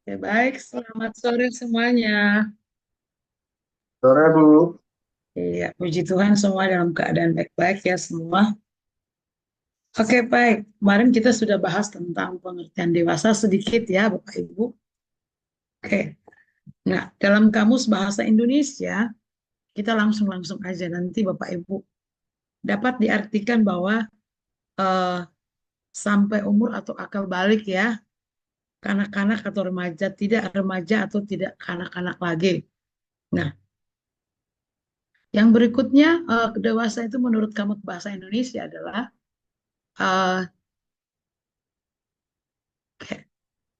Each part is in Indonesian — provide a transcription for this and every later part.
Ya, baik, selamat sore semuanya. Sore Bu, Iya, puji Tuhan semua dalam keadaan baik-baik ya semua. Oke, baik. Kemarin kita sudah bahas tentang pengertian dewasa sedikit ya, Bapak Ibu. Oke. Nah, dalam kamus bahasa Indonesia, kita langsung-langsung aja nanti Bapak Ibu dapat diartikan bahwa eh, sampai umur atau akal balik ya, kanak-kanak atau remaja, tidak remaja atau tidak kanak-kanak lagi. Nah, yang berikutnya dewasa itu menurut kamus bahasa Indonesia adalah eh,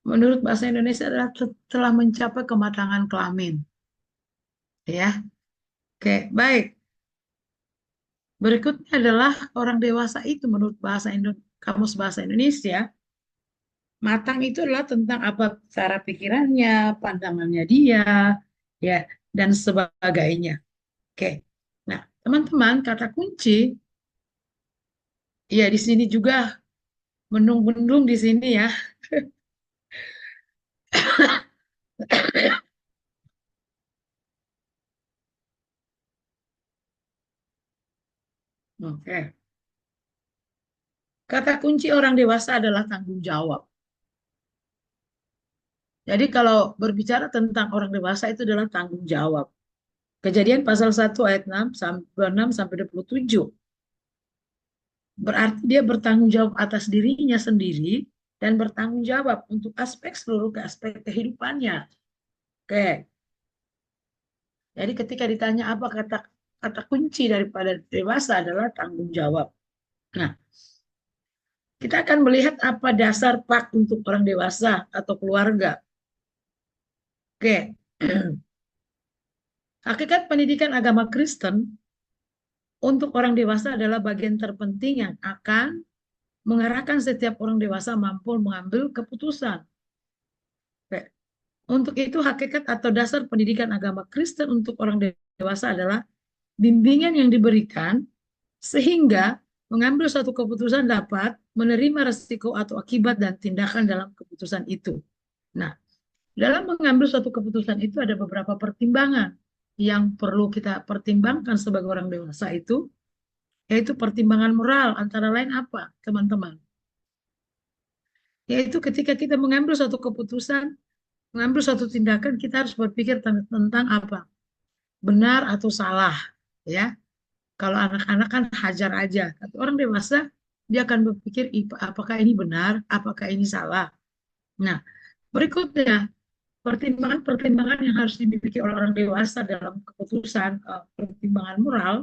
menurut bahasa Indonesia adalah telah mencapai kematangan kelamin. Ya, oke, baik. Berikutnya adalah orang dewasa itu menurut kamus bahasa Indonesia, matang itu adalah tentang apa cara pikirannya, pandangannya dia, ya, dan sebagainya. Oke. Nah, teman-teman, kata kunci, ya di sini juga mendung-mendung di sini ya. Oke. Kata kunci orang dewasa adalah tanggung jawab. Jadi kalau berbicara tentang orang dewasa itu adalah tanggung jawab. Kejadian pasal 1 ayat 6 sampai 6 sampai 27. Berarti dia bertanggung jawab atas dirinya sendiri dan bertanggung jawab untuk seluruh aspek kehidupannya. Oke. Jadi ketika ditanya apa kata kata kunci daripada dewasa adalah tanggung jawab. Nah, kita akan melihat apa dasar pak untuk orang dewasa atau keluarga. Oke. Hakikat pendidikan agama Kristen untuk orang dewasa adalah bagian terpenting yang akan mengarahkan setiap orang dewasa mampu mengambil keputusan. Untuk itu, hakikat atau dasar pendidikan agama Kristen untuk orang dewasa adalah bimbingan yang diberikan sehingga mengambil suatu keputusan dapat menerima resiko atau akibat dan tindakan dalam keputusan itu. Nah, dalam mengambil suatu keputusan itu ada beberapa pertimbangan yang perlu kita pertimbangkan sebagai orang dewasa itu, yaitu pertimbangan moral antara lain apa, teman-teman? Yaitu ketika kita mengambil suatu keputusan, mengambil suatu tindakan, kita harus berpikir tentang apa? Benar atau salah, ya. Kalau anak-anak kan hajar aja. Tapi orang dewasa, dia akan berpikir, apakah ini benar, apakah ini salah. Nah, berikutnya, pertimbangan-pertimbangan yang harus dimiliki oleh orang dewasa dalam keputusan, pertimbangan moral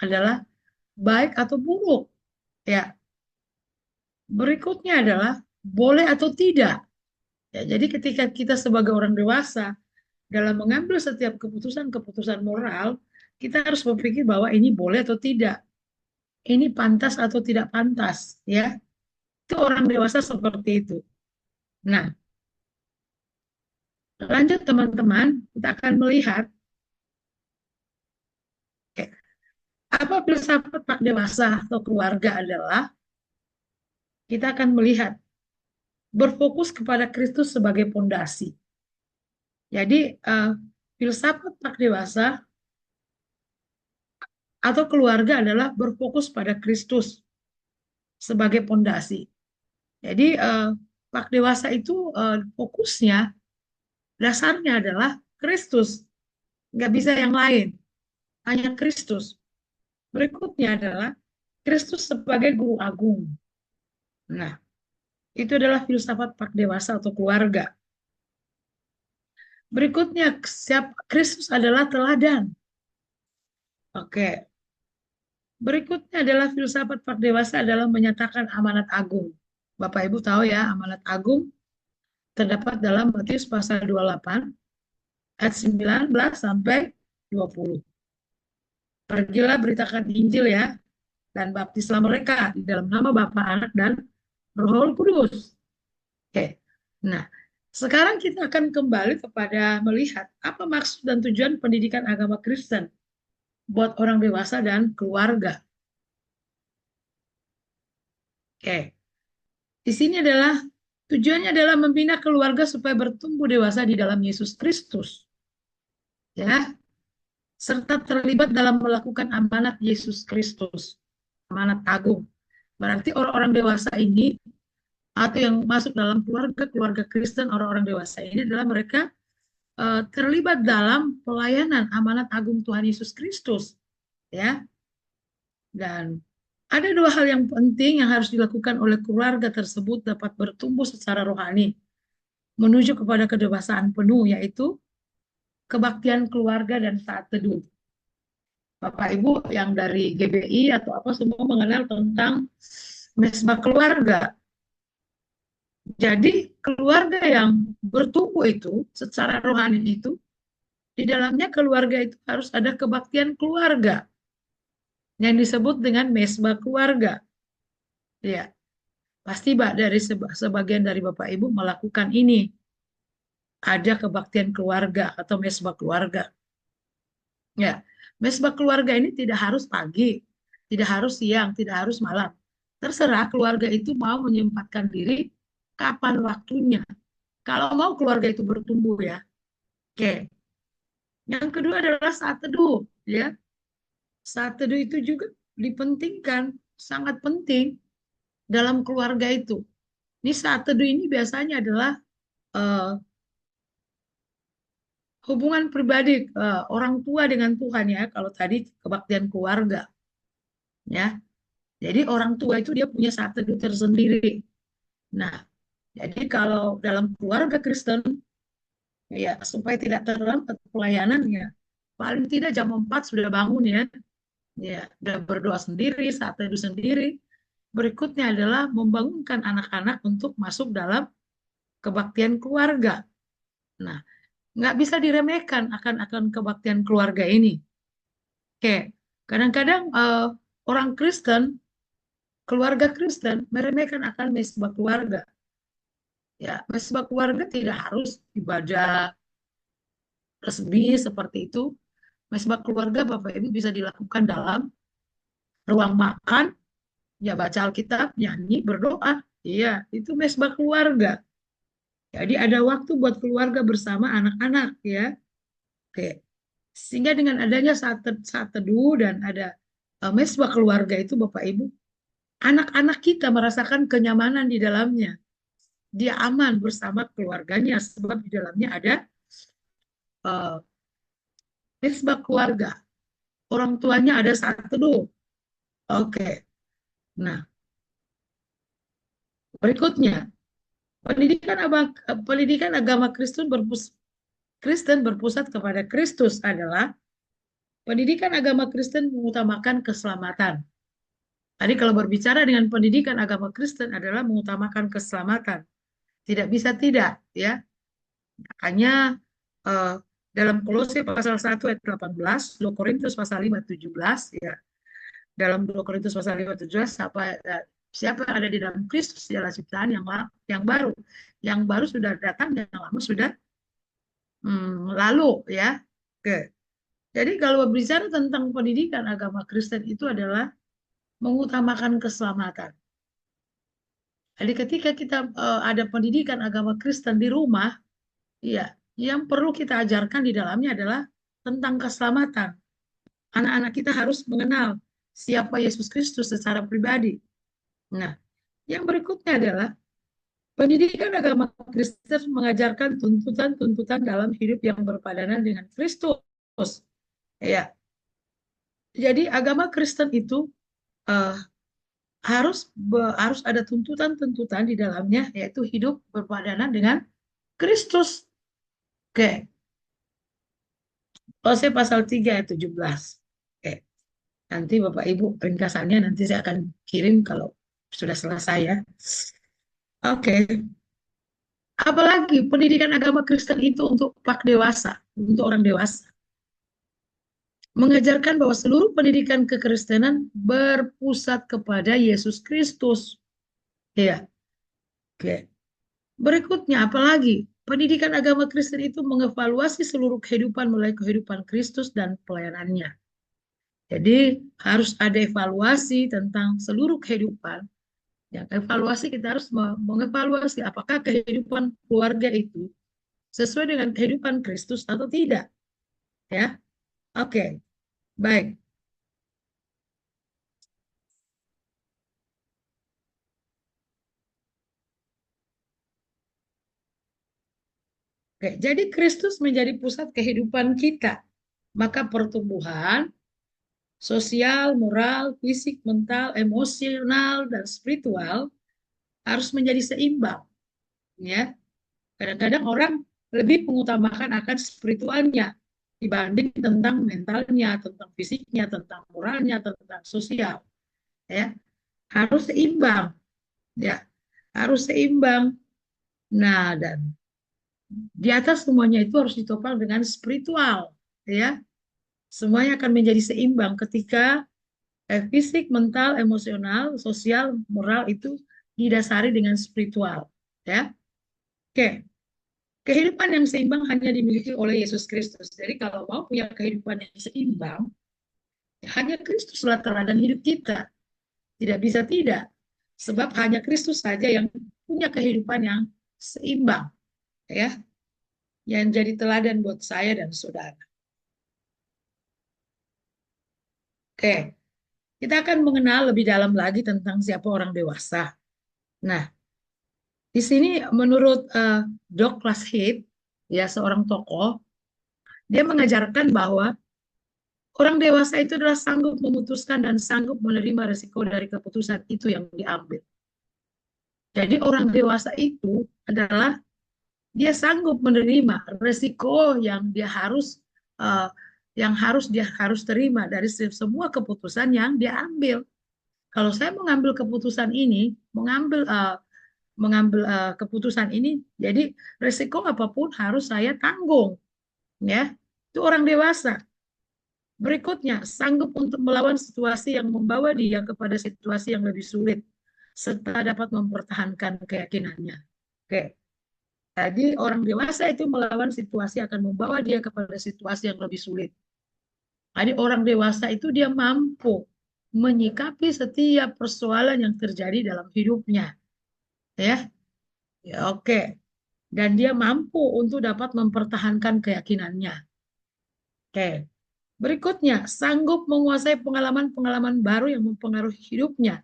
adalah baik atau buruk. Ya, berikutnya adalah boleh atau tidak. Ya, jadi ketika kita sebagai orang dewasa dalam mengambil setiap keputusan-keputusan moral, kita harus berpikir bahwa ini boleh atau tidak, ini pantas atau tidak pantas, ya. Itu orang dewasa seperti itu. Nah, lanjut teman-teman, kita akan melihat apa filsafat pak dewasa atau keluarga adalah kita akan melihat berfokus kepada Kristus sebagai pondasi. Jadi filsafat pak dewasa atau keluarga adalah berfokus pada Kristus sebagai pondasi. Jadi pak dewasa itu fokusnya dasarnya adalah Kristus, nggak bisa yang lain, hanya Kristus. Berikutnya adalah Kristus sebagai guru agung. Nah, itu adalah filsafat pak dewasa atau keluarga. Berikutnya, siap Kristus adalah teladan. Oke. Berikutnya adalah filsafat pak dewasa adalah menyatakan amanat agung. Bapak Ibu tahu ya, amanat agung terdapat dalam Matius pasal 28 ayat 19 sampai 20. Pergilah beritakan Injil ya, dan baptislah mereka di dalam nama Bapa, Anak, dan Roh Kudus. Oke. Nah, sekarang kita akan kembali kepada melihat apa maksud dan tujuan pendidikan agama Kristen buat orang dewasa dan keluarga. Oke. Di sini adalah Tujuannya adalah membina keluarga supaya bertumbuh dewasa di dalam Yesus Kristus, ya, serta terlibat dalam melakukan amanat Yesus Kristus, amanat agung. Berarti orang-orang dewasa ini atau yang masuk dalam keluarga Kristen, orang-orang dewasa ini adalah mereka terlibat dalam pelayanan amanat agung Tuhan Yesus Kristus, ya. Dan ada dua hal yang penting yang harus dilakukan oleh keluarga tersebut dapat bertumbuh secara rohani menuju kepada kedewasaan penuh, yaitu kebaktian keluarga dan saat teduh. Bapak Ibu yang dari GBI atau apa semua mengenal tentang mesbah keluarga. Jadi keluarga yang bertumbuh itu secara rohani itu di dalamnya keluarga itu harus ada kebaktian keluarga yang disebut dengan mesbah keluarga. Ya, pasti Mbak dari sebagian dari Bapak Ibu melakukan ini. Ada kebaktian keluarga atau mesbah keluarga. Ya, mesbah keluarga ini tidak harus pagi, tidak harus siang, tidak harus malam. Terserah keluarga itu mau menyempatkan diri kapan waktunya. Kalau mau keluarga itu bertumbuh ya. Oke. Yang kedua adalah saat teduh, ya. Saat teduh itu juga dipentingkan, sangat penting dalam keluarga itu. Ini saat teduh ini biasanya adalah eh, hubungan pribadi orang tua dengan Tuhan ya. Kalau tadi kebaktian keluarga, ya. Jadi orang tua itu dia punya saat teduh tersendiri. Nah, jadi kalau dalam keluarga Kristen, ya supaya tidak terlambat pelayanannya, paling tidak jam 4 sudah bangun ya. Ya, sudah berdoa sendiri, saat teduh sendiri. Berikutnya adalah membangunkan anak-anak untuk masuk dalam kebaktian keluarga. Nah, nggak bisa diremehkan akan kebaktian keluarga ini. Oke, kadang-kadang orang Kristen, keluarga Kristen meremehkan akan mesbah keluarga. Ya, mesbah keluarga tidak harus ibadah resmi seperti itu. Mesbah keluarga Bapak Ibu bisa dilakukan dalam ruang makan, ya baca Alkitab, nyanyi, berdoa. Iya, itu mesbah keluarga. Jadi ada waktu buat keluarga bersama anak-anak ya. Oke. Sehingga dengan adanya saat teduh dan ada mesbah keluarga itu Bapak Ibu, anak-anak kita merasakan kenyamanan di dalamnya. Dia aman bersama keluarganya sebab di dalamnya ada uh, mesbah keluarga. Orang tuanya ada saat teduh. Oke. Nah, berikutnya pendidikan agama Kristen berpusat kepada Kristus adalah pendidikan agama Kristen mengutamakan keselamatan. Tadi kalau berbicara dengan pendidikan agama Kristen adalah mengutamakan keselamatan. Tidak bisa tidak, ya. Makanya eh, dalam Kolose pasal 1 ayat 18, 2 Korintus pasal 5 ayat 17, ya. Dalam 2 Korintus pasal 5 ayat 17, siapa yang ada di dalam Kristus adalah ciptaan yang baru. Yang baru sudah datang, yang lama sudah lalu, ya. Oke. Jadi kalau berbicara tentang pendidikan agama Kristen itu adalah mengutamakan keselamatan. Jadi ketika kita ada pendidikan agama Kristen di rumah, ya, yang perlu kita ajarkan di dalamnya adalah tentang keselamatan. Anak-anak kita harus mengenal siapa Yesus Kristus secara pribadi. Nah, yang berikutnya adalah pendidikan agama Kristen mengajarkan tuntutan-tuntutan dalam hidup yang berpadanan dengan Kristus. Ya, jadi agama Kristen itu uh, harus ada tuntutan-tuntutan di dalamnya, yaitu hidup berpadanan dengan Kristus. Oke, Kolose pasal 3 ayat 17. Oke, nanti Bapak Ibu ringkasannya nanti saya akan kirim kalau sudah selesai ya. Oke, apalagi pendidikan agama Kristen itu untuk pak dewasa, untuk orang dewasa. Mengajarkan bahwa seluruh pendidikan kekristenan berpusat kepada Yesus Kristus. Ya, oke. Berikutnya, apalagi pendidikan agama Kristen itu mengevaluasi seluruh kehidupan mulai kehidupan Kristus dan pelayanannya. Jadi harus ada evaluasi tentang seluruh kehidupan Yang evaluasi kita harus mengevaluasi apakah kehidupan keluarga itu sesuai dengan kehidupan Kristus atau tidak, ya. Oke, baik. Oke, jadi Kristus menjadi pusat kehidupan kita. Maka pertumbuhan sosial, moral, fisik, mental, emosional, dan spiritual harus menjadi seimbang, ya. Kadang-kadang orang lebih mengutamakan akan spiritualnya dibanding tentang mentalnya, tentang fisiknya, tentang moralnya, tentang sosial, ya. Harus seimbang, ya. Harus seimbang. Nah, dan di atas semuanya itu harus ditopang dengan spiritual, ya. Semuanya akan menjadi seimbang ketika fisik, mental, emosional, sosial, moral itu didasari dengan spiritual, ya. Oke, kehidupan yang seimbang hanya dimiliki oleh Yesus Kristus. Jadi kalau mau punya kehidupan yang seimbang, hanya Kristuslah teladan hidup kita. Tidak bisa tidak, sebab hanya Kristus saja yang punya kehidupan yang seimbang, ya, yang jadi teladan buat saya dan saudara. Oke, kita akan mengenal lebih dalam lagi tentang siapa orang dewasa. Nah, di sini menurut Douglas Heath, ya seorang tokoh, dia mengajarkan bahwa orang dewasa itu adalah sanggup memutuskan dan sanggup menerima resiko dari keputusan itu yang diambil. Jadi orang dewasa itu adalah dia sanggup menerima resiko yang dia harus uh, dia harus terima dari semua keputusan yang dia ambil. Kalau saya mengambil keputusan ini, mengambil keputusan ini, jadi resiko apapun harus saya tanggung, ya. Itu orang dewasa. Berikutnya, sanggup untuk melawan situasi yang membawa dia kepada situasi yang lebih sulit, serta dapat mempertahankan keyakinannya. Oke, jadi orang dewasa itu melawan situasi akan membawa dia kepada situasi yang lebih sulit. Jadi orang dewasa itu dia mampu menyikapi setiap persoalan yang terjadi dalam hidupnya, ya. Ya, oke. Dan dia mampu untuk dapat mempertahankan keyakinannya. Oke. Berikutnya, sanggup menguasai pengalaman-pengalaman baru yang mempengaruhi hidupnya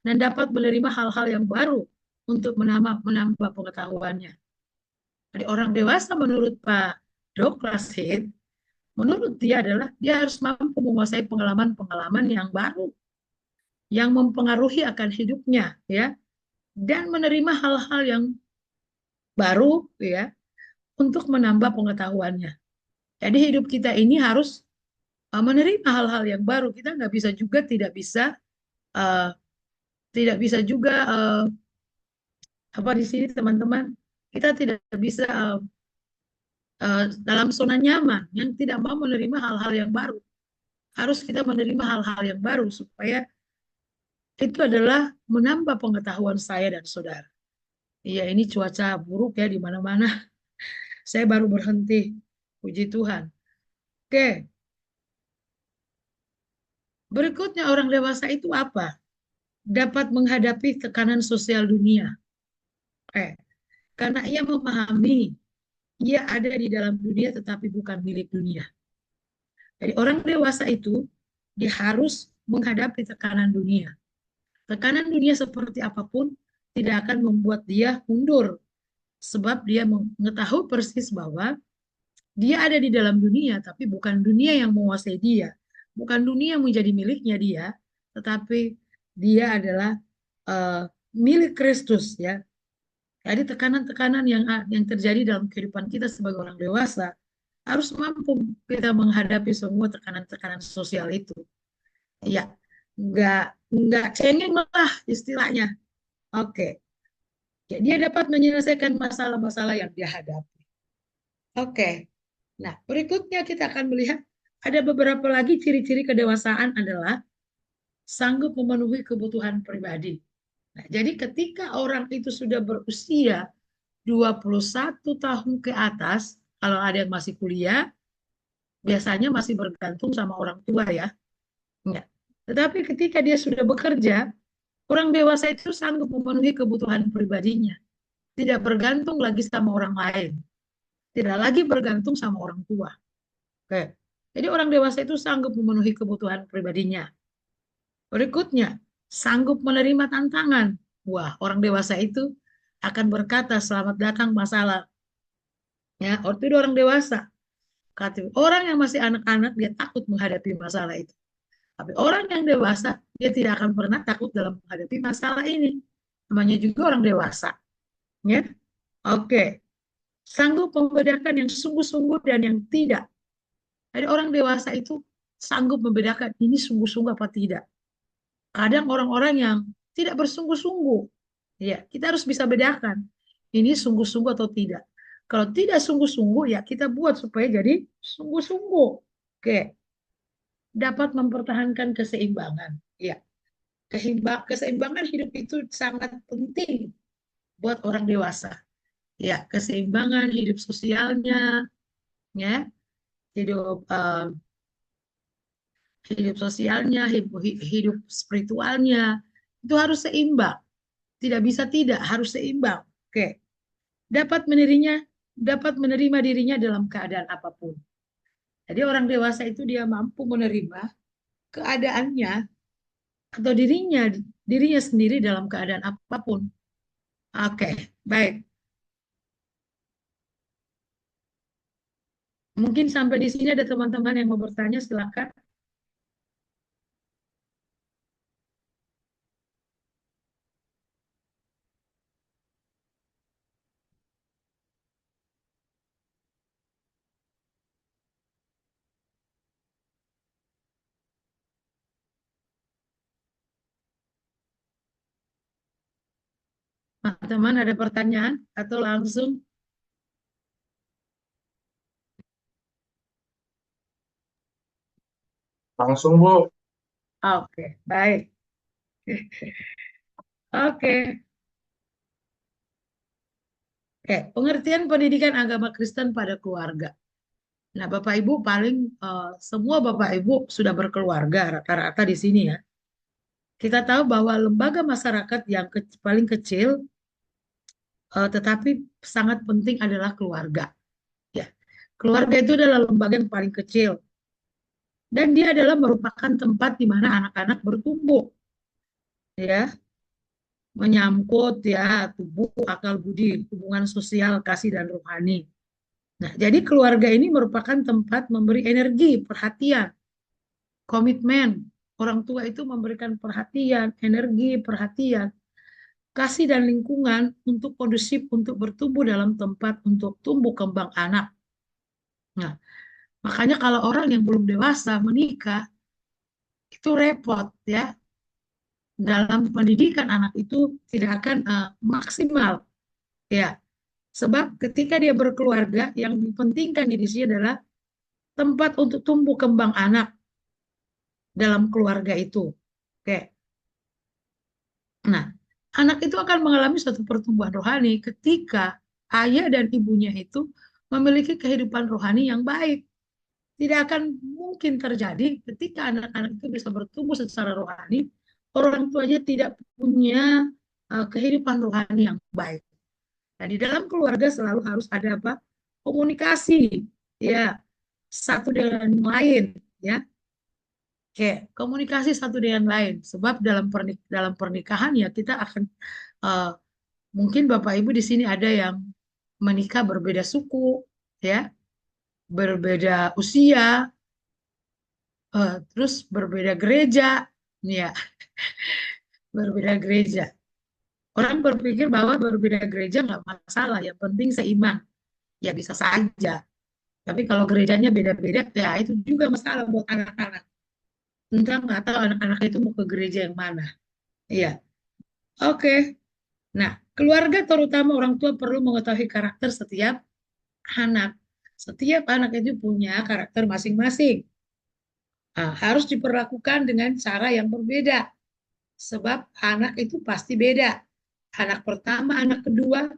dan dapat menerima hal-hal yang baru untuk menambah pengetahuannya. Jadi orang dewasa menurut Pak Douglas Heath, menurut dia adalah dia harus mampu menguasai pengalaman-pengalaman yang baru yang mempengaruhi akan hidupnya, ya, dan menerima hal-hal yang baru, ya, untuk menambah pengetahuannya. Jadi hidup kita ini harus menerima hal-hal yang baru. Kita nggak bisa juga uh, tidak bisa juga apa di sini teman-teman, kita tidak bisa dalam zona nyaman yang tidak mau menerima hal-hal yang baru. Harus kita menerima hal-hal yang baru supaya itu adalah menambah pengetahuan saya dan saudara. Iya, ini cuaca buruk ya di mana-mana. Saya baru berhenti. Puji Tuhan. Oke, berikutnya orang dewasa itu apa? Dapat menghadapi tekanan sosial dunia. Karena ia memahami ia ada di dalam dunia tetapi bukan milik dunia. Jadi orang dewasa itu dia harus menghadapi tekanan dunia. Tekanan dunia seperti apapun tidak akan membuat dia mundur sebab dia mengetahui persis bahwa dia ada di dalam dunia tapi bukan dunia yang menguasai dia, bukan dunia yang menjadi miliknya dia, tetapi dia adalah uh, milik Kristus, ya. Jadi tekanan-tekanan yang terjadi dalam kehidupan kita sebagai orang dewasa harus mampu kita menghadapi semua tekanan-tekanan sosial itu. Ya, nggak cengeng lah istilahnya. Oke, ya, dia dapat menyelesaikan masalah-masalah yang dia hadapi. Oke, nah berikutnya kita akan melihat ada beberapa lagi ciri-ciri kedewasaan adalah sanggup memenuhi kebutuhan pribadi. Nah, jadi ketika orang itu sudah berusia 21 tahun ke atas, kalau ada yang masih kuliah, biasanya masih bergantung sama orang tua, ya. Ya. Tetapi ketika dia sudah bekerja, Orang dewasa itu sanggup memenuhi kebutuhan pribadinya, tidak bergantung lagi sama orang lain, tidak lagi bergantung sama orang tua. Oke. Jadi orang dewasa itu sanggup memenuhi kebutuhan pribadinya. Berikutnya, sanggup menerima tantangan. Wah, orang dewasa itu akan berkata, selamat datang masalah. Ya, itu orang dewasa. Orang yang masih anak-anak, dia takut menghadapi masalah itu. Tapi orang yang dewasa, dia tidak akan pernah takut dalam menghadapi masalah ini. Namanya juga orang dewasa. Ya, oke. Sanggup membedakan yang sungguh-sungguh dan yang tidak. Jadi orang dewasa itu sanggup membedakan ini sungguh-sungguh apa tidak. Kadang orang-orang yang tidak bersungguh-sungguh, ya kita harus bisa bedakan ini sungguh-sungguh atau tidak. Kalau tidak sungguh-sungguh, ya kita buat supaya jadi sungguh-sungguh. Oke, dapat mempertahankan keseimbangan. Ya, keseimbangan hidup itu sangat penting buat orang dewasa. Ya, keseimbangan hidup sosialnya, ya, hidup hidup sosialnya, hidup spiritualnya itu harus seimbang. Tidak bisa tidak, harus seimbang. Oke. Dapat menerima dirinya dalam keadaan apapun. Jadi orang dewasa itu dia mampu menerima keadaannya atau dirinya sendiri dalam keadaan apapun. Oke, baik. Mungkin sampai di sini ada teman-teman yang mau bertanya, silakan. Teman-teman ada pertanyaan atau langsung? Langsung, Bu. Oke, baik. Oke. Oke, pengertian pendidikan agama Kristen pada keluarga. Nah, Bapak Ibu semua Bapak Ibu sudah berkeluarga rata-rata di sini ya. Kita tahu bahwa lembaga masyarakat yang paling kecil tetapi sangat penting adalah keluarga. Ya, keluarga itu adalah lembaga yang paling kecil dan dia adalah merupakan tempat di mana anak-anak bertumbuh, ya, menyangkut ya tubuh, akal budi, hubungan sosial, kasih dan rohani. Nah, jadi keluarga ini merupakan tempat memberi energi, perhatian, komitmen. Orang tua itu memberikan perhatian, energi, perhatian, kasih dan lingkungan untuk kondusif untuk bertumbuh dalam tempat untuk tumbuh kembang anak. Nah, makanya kalau orang yang belum dewasa menikah itu repot ya. Dalam pendidikan anak itu tidak akan maksimal ya. Sebab ketika dia berkeluarga yang dipentingkan di sini adalah tempat untuk tumbuh kembang anak dalam keluarga itu. Oke. Nah, anak itu akan mengalami suatu pertumbuhan rohani ketika ayah dan ibunya itu memiliki kehidupan rohani yang baik. Tidak akan mungkin terjadi ketika anak-anak itu bisa bertumbuh secara rohani, orang tuanya tidak punya kehidupan rohani yang baik. Nah, di dalam keluarga selalu harus ada apa? Komunikasi, ya, satu dengan yang lain, ya. Oke, komunikasi satu dengan lain. Sebab dalam pernikahan ya kita akan uh, mungkin Bapak Ibu di sini ada yang menikah berbeda suku, ya, berbeda usia, terus berbeda gereja, ya, berbeda gereja. Orang berpikir bahwa berbeda gereja nggak masalah, yang penting seiman, ya bisa saja. Tapi kalau gerejanya beda-beda, ya itu juga masalah buat anak-anak. Entah nggak tahu anak-anak itu mau ke gereja yang mana. Iya, oke. Nah, keluarga terutama orang tua perlu mengetahui karakter setiap anak. Setiap anak itu punya karakter masing-masing. Nah, harus diperlakukan dengan cara yang berbeda. Sebab anak itu pasti beda. Anak pertama, anak kedua,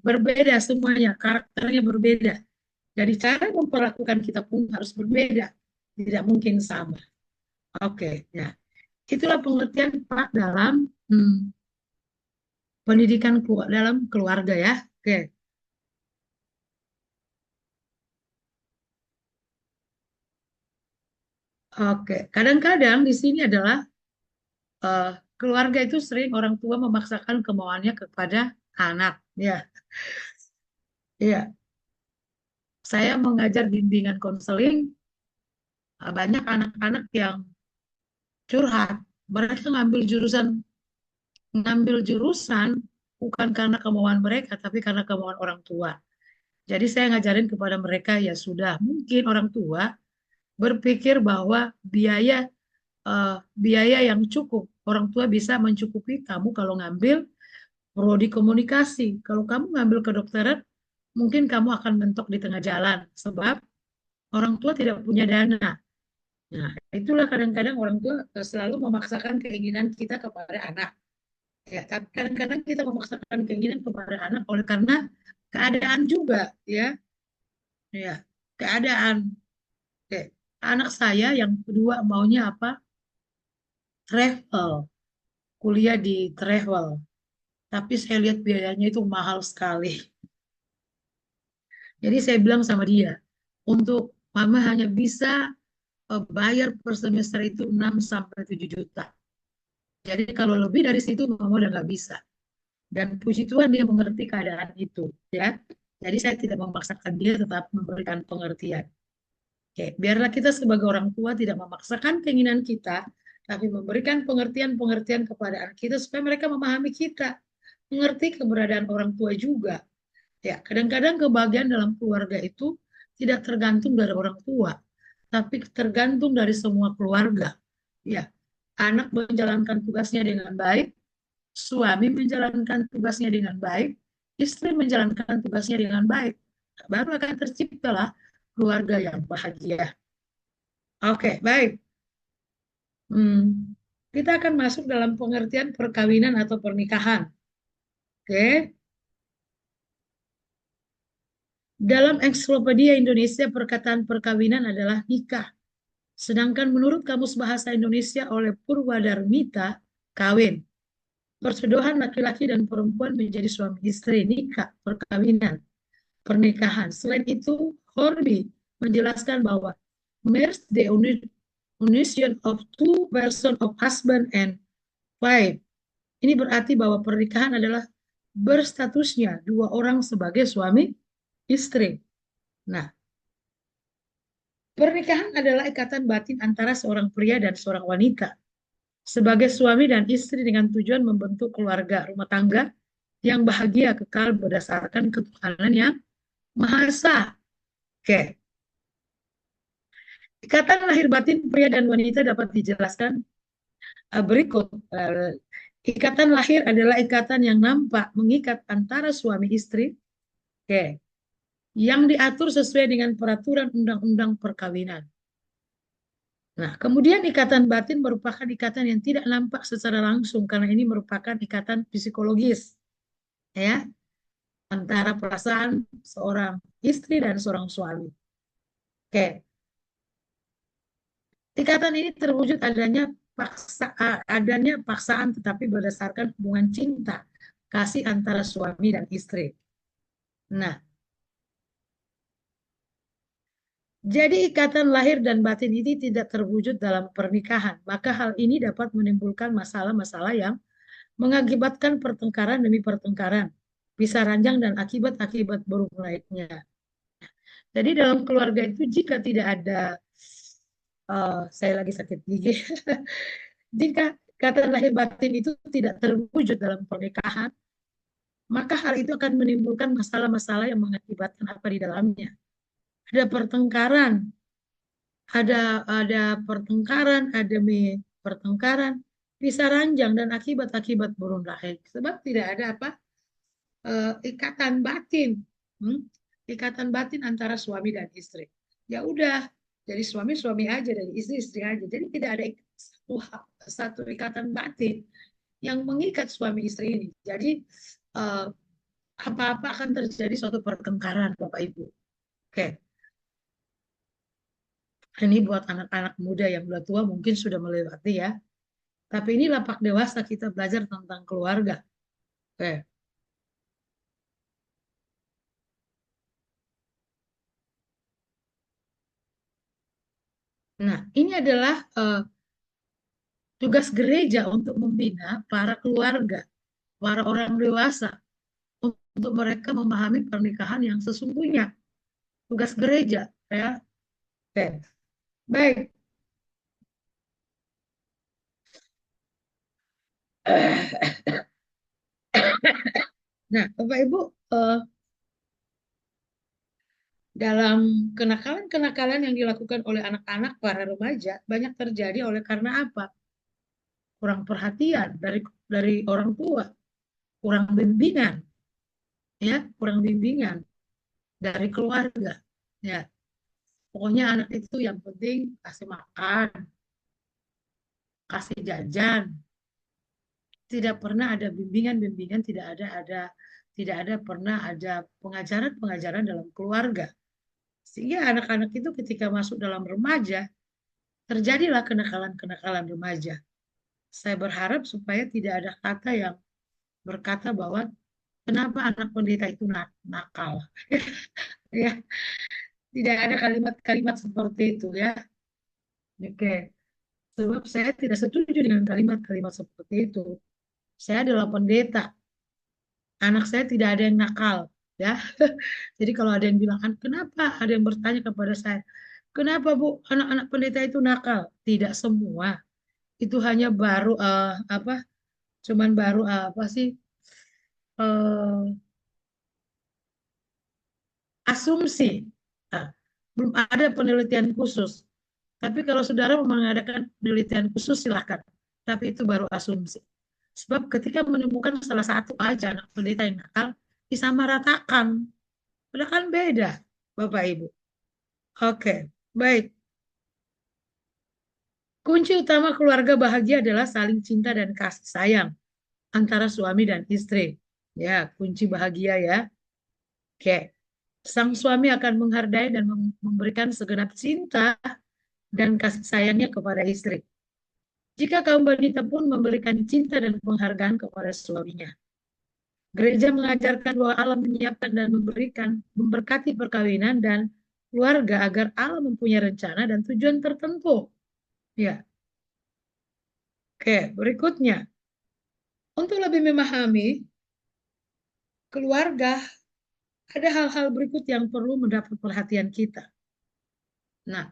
berbeda semuanya, karakternya berbeda. Jadi cara memperlakukan kita pun harus berbeda. Tidak mungkin sama. Oke, ya. Itulah pengertian Pak dalam pendidikan dalam keluarga ya. Oke, oke. Kadang-kadang di sini adalah eh, keluarga itu sering orang tua memaksakan kemauannya kepada anak. Ya, iya. Saya mengajar bimbingan konseling, banyak anak-anak yang curhat. Mereka ngambil jurusan bukan karena kemauan mereka, tapi karena kemauan orang tua. Jadi saya ngajarin kepada mereka ya sudah, mungkin orang tua berpikir bahwa biaya yang cukup, orang tua bisa mencukupi kamu kalau ngambil prodi komunikasi. Kalau kamu ngambil kedokteran, mungkin kamu akan mentok di tengah jalan sebab orang tua tidak punya dana. Nah, itulah kadang-kadang orang tua selalu memaksakan keinginan kita kepada anak. Ya, tapi kadang-kadang kita memaksakan keinginan kepada anak oleh karena keadaan juga, ya, ya, keadaan. Oke. Anak saya yang kedua maunya apa? Travel, kuliah di travel. Tapi saya lihat biayanya itu mahal sekali. Jadi saya bilang sama dia, untuk mama hanya bisa bayar per semester itu 6 sampai 7 juta. Jadi kalau lebih dari situ mama udah nggak bisa. Dan puji Tuhan dia mengerti keadaan itu, ya. Jadi saya tidak memaksakan dia, tetap memberikan pengertian. Oke, biarlah kita sebagai orang tua tidak memaksakan keinginan kita, tapi memberikan pengertian-pengertian kepada anak kita supaya mereka memahami kita, mengerti keberadaan orang tua juga. Ya, kadang-kadang kebahagiaan dalam keluarga itu tidak tergantung dari orang tua, tapi tergantung dari semua keluarga. Ya, anak menjalankan tugasnya dengan baik, suami menjalankan tugasnya dengan baik, istri menjalankan tugasnya dengan baik, baru akan terciptalah keluarga yang bahagia. Oke, baik. Hmm, kita akan masuk dalam pengertian perkawinan atau pernikahan. Oke. Dalam Ensiklopedia Indonesia, perkataan perkawinan adalah nikah. Sedangkan menurut Kamus Bahasa Indonesia oleh Purwadarmita, kawin. Persetujuan laki-laki dan perempuan menjadi suami istri, nikah, perkawinan, pernikahan. Selain itu, Horby menjelaskan bahwa marriage the union of two person of husband and wife. Ini berarti bahwa pernikahan adalah berstatusnya dua orang sebagai suami istri. Nah, pernikahan adalah ikatan batin antara seorang pria dan seorang wanita sebagai suami dan istri dengan tujuan membentuk keluarga rumah tangga yang bahagia kekal berdasarkan ketuhanan yang Maha Esa. Oke, ikatan lahir batin pria dan wanita dapat dijelaskan berikut. Ikatan lahir adalah ikatan yang nampak mengikat antara suami istri, oke, yang diatur sesuai dengan peraturan undang-undang perkawinan. Nah, kemudian ikatan batin merupakan ikatan yang tidak nampak secara langsung karena ini merupakan ikatan psikologis, ya, antara perasaan seorang istri dan seorang suami. Oke, ikatan ini terwujud adanya paksaan tetapi berdasarkan hubungan cinta kasih antara suami dan istri. Nah, jadi ikatan lahir dan batin ini tidak terwujud dalam pernikahan, maka hal ini dapat menimbulkan masalah-masalah yang mengakibatkan pertengkaran demi pertengkaran, bisa ranjang dan akibat-akibat buruk lainnya. Jadi dalam keluarga itu jika tidak ada, saya lagi sakit gigi, jika kata lahir batin itu tidak terwujud dalam pernikahan, maka hal itu akan menimbulkan masalah-masalah yang mengakibatkan apa di dalamnya. Ada pertengkaran, ada pertengkaran, pertengkaran, bisa ranjang dan akibat-akibat burung lahir. Sebab tidak ada apa ikatan batin, hmm? Ikatan batin antara suami dan istri. Ya udah, jadi suami aja, dari istri aja. Jadi tidak ada satu ikatan batin yang mengikat suami istri ini. Jadi eh, apa-apa akan terjadi suatu pertengkaran, Bapak Ibu. Oke, ini buat anak-anak muda yang udah tua mungkin sudah melewati ya. Tapi ini lapak dewasa kita belajar tentang keluarga. Oke. Nah, ini adalah tugas gereja untuk membina para keluarga, para orang dewasa, untuk mereka memahami pernikahan yang sesungguhnya. Tugas gereja, ya. Oke. Baik. Nah, Bapak Ibu, dalam kenakalan-kenakalan yang dilakukan oleh anak-anak para remaja banyak terjadi oleh karena apa? Kurang perhatian dari orang tua, kurang bimbingan, ya, kurang bimbingan dari keluarga, ya. Pokoknya anak itu yang penting kasih makan, kasih jajan, tidak pernah ada bimbingan-bimbingan, tidak ada pernah ada pengajaran-pengajaran dalam keluarga. Sehingga anak-anak itu ketika masuk dalam remaja, terjadilah kenakalan-kenakalan remaja. Saya berharap supaya tidak ada kata yang berkata bahwa kenapa anak pendeta itu nakal. Ya, tidak ada kalimat-kalimat seperti itu ya. Oke, sebab saya tidak setuju dengan kalimat-kalimat seperti itu. Saya adalah pendeta, anak saya tidak ada yang nakal, ya. Jadi kalau ada yang bilang, kenapa? Ada yang bertanya kepada saya, kenapa Bu, anak-anak pendeta itu nakal? Tidak semua. Itu hanya baru apa? Cuman baru apa sih? eh, Asumsi. Nah, belum ada penelitian khusus. Tapi kalau saudara mau mengadakan penelitian khusus silahkan. Tapi itu baru asumsi. Sebab ketika menemukan salah satu aja anak pendeta yang nakal, disamaratakan. Padahal kan beda, Bapak Ibu. Oke, baik. Kunci utama keluarga bahagia adalah saling cinta dan kasih sayang antara suami dan istri. Ya, kunci bahagia ya. Oke. Sang suami akan menghargai dan memberikan segenap cinta dan kasih sayangnya kepada istri. Jika kaum wanita pun memberikan cinta dan penghargaan kepada suaminya. Gereja mengajarkan bahwa Allah menyiapkan dan memberkati perkawinan dan keluarga agar Allah mempunyai rencana dan tujuan tertentu. Ya, oke, berikutnya. Untuk lebih memahami keluarga, ada hal-hal berikut yang perlu mendapat perhatian kita. Nah,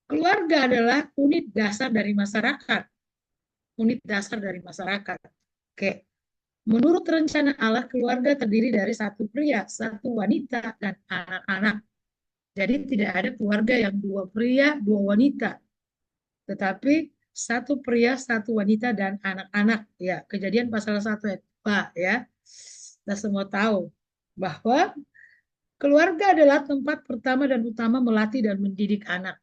keluarga adalah unit dasar dari masyarakat. Unit dasar dari masyarakat. Oke. Menurut rencana Allah, keluarga terdiri dari satu pria, satu wanita, dan anak-anak. Jadi tidak ada keluarga yang dua pria, dua wanita. Tetapi satu pria, satu wanita, dan anak-anak. Ya, Kejadian pasal 1 ayat 2 ya. Kita semua tahu bahwa keluarga adalah tempat pertama dan utama melatih dan mendidik anak.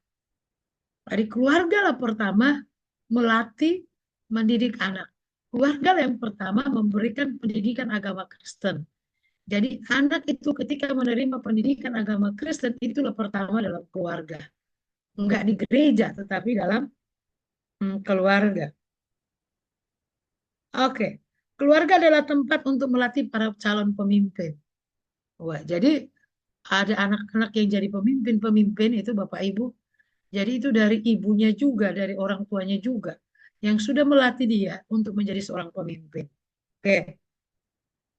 Dari keluarga lah pertama melatih, mendidik anak. Keluarga yang pertama memberikan pendidikan agama Kristen. Jadi anak itu ketika menerima pendidikan agama Kristen itulah pertama dalam keluarga. Enggak di gereja tetapi dalam keluarga. Oke. Keluarga adalah tempat untuk melatih para calon pemimpin. Wah, jadi ada anak-anak yang jadi pemimpin itu Bapak Ibu. Jadi itu dari ibunya juga, dari orang tuanya juga yang sudah melatih dia untuk menjadi seorang pemimpin. Oke.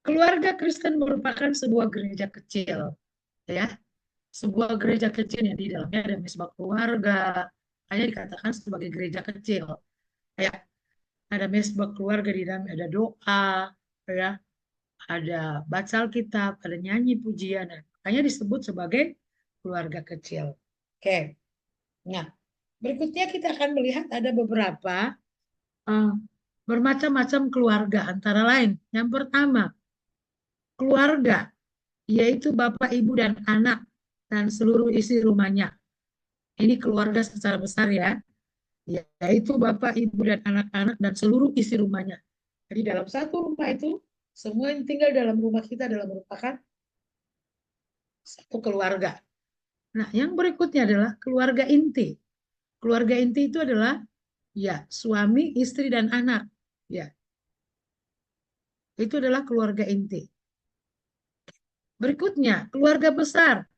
Keluarga Kristen merupakan sebuah gereja kecil, ya. Sebuah gereja kecil yang di dalamnya ada mesbah keluarga, hanya dikatakan sebagai gereja kecil. Ya, ada mesbah keluarga di dalamnya ada doa, ya, ada baca Alkitab, ada nyanyi pujian, hanya disebut sebagai keluarga kecil. Oke. Nah, berikutnya kita akan melihat ada beberapa eh, bermacam-macam keluarga antara lain. Yang pertama, keluarga yaitu bapak, ibu dan anak dan seluruh isi rumahnya. Ini keluarga secara besar ya, yaitu bapak, ibu dan anak-anak dan seluruh isi rumahnya. Jadi dalam satu rumah itu semua yang tinggal dalam rumah kita adalah merupakan satu keluarga. Nah, yang berikutnya adalah keluarga inti. Keluarga inti itu adalah Ya, suami, istri, dan anak. Ya, itu adalah keluarga inti. Berikutnya, keluarga besar,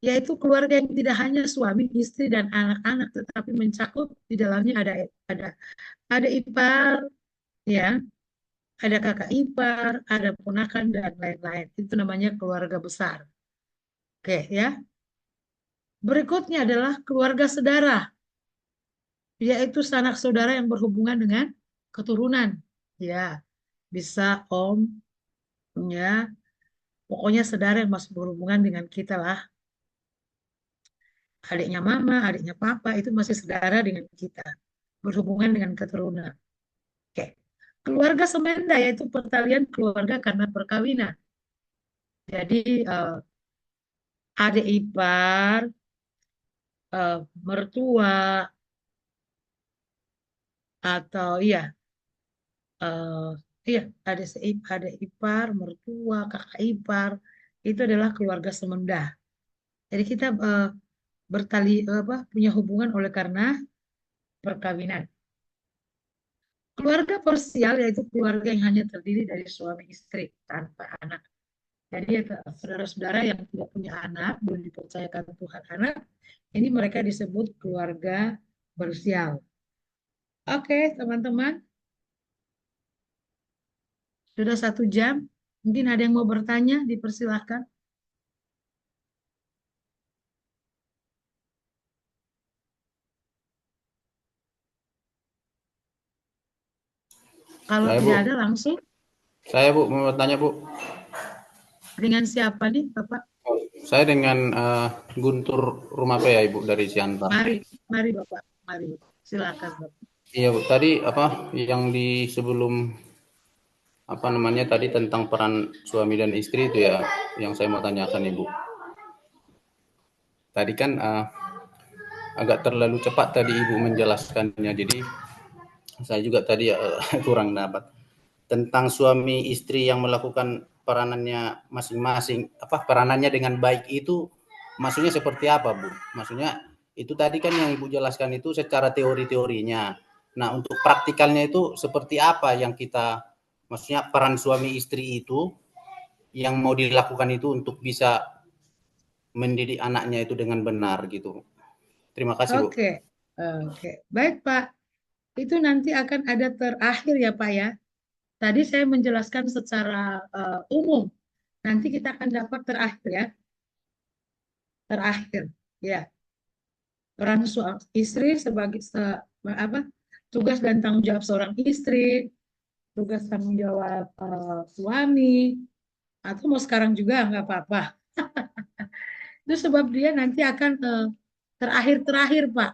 yaitu keluarga yang tidak hanya suami, istri, dan anak-anak, tetapi mencakup di dalamnya ada ipar, ya, ada kakak ipar, ada ponakan, dan lain-lain. Itu namanya keluarga besar. Oke, ya. Berikutnya adalah keluarga sedara, yaitu sanak saudara yang berhubungan dengan keturunan. Ya, bisa om, ya, pokoknya saudara yang masih berhubungan dengan kita lah. Adiknya mama, adiknya papa, itu masih saudara dengan kita. Berhubungan dengan keturunan. Oke. Keluarga semenda, yaitu pertalian keluarga karena perkawinan. Jadi adik ipar, mertua, atau eh, iya ada ipar, mertua, kakak ipar, itu adalah keluarga semenda. Jadi kita bertali apa punya hubungan oleh karena perkawinan. Keluarga parsial yaitu keluarga yang hanya terdiri dari suami istri tanpa anak. Jadi saudara-saudara yang tidak punya anak, belum dipercayakan Tuhan anak, ini mereka disebut keluarga parsial. Oke, teman-teman, sudah 1 jam. Mungkin ada yang mau bertanya, dipersilahkan. Kalau Saya Bu, tidak ada langsung saya Bu mau bertanya Bu. dengan siapa nih, Bapak? Saya dengan Guntur Rumapea Ibu dari Siantar. Mari, mari Bapak, mari Bapak. Silakan Bapak. Iya Bu, tadi apa yang di sebelum apa namanya tadi tentang peran suami dan istri itu ya yang saya mau tanyakan Ibu. Tadi kan agak terlalu cepat tadi Ibu menjelaskannya. Jadi saya juga tadi kurang dapat tentang suami istri yang melakukan peranannya masing-masing apa peranannya dengan baik itu maksudnya seperti apa Bu? Maksudnya itu tadi kan yang Ibu jelaskan itu secara teori-teorinya. Nah, untuk praktikalnya itu seperti apa yang kita maksudnya peran suami istri itu yang mau dilakukan itu untuk bisa mendidik anaknya itu dengan benar gitu. Terima kasih Bu. Oke, oke. Baik Pak, itu nanti akan ada terakhir ya Pak ya. Tadi saya menjelaskan secara umum. Nanti kita akan dapat terakhir ya. Terakhir. Ya, peran suami istri sebagai apa? Tugas dan tanggung jawab seorang istri, tugas tanggung jawab suami, atau mau sekarang juga nggak apa-apa. Itu sebab dia nanti akan terakhir-terakhir, Pak.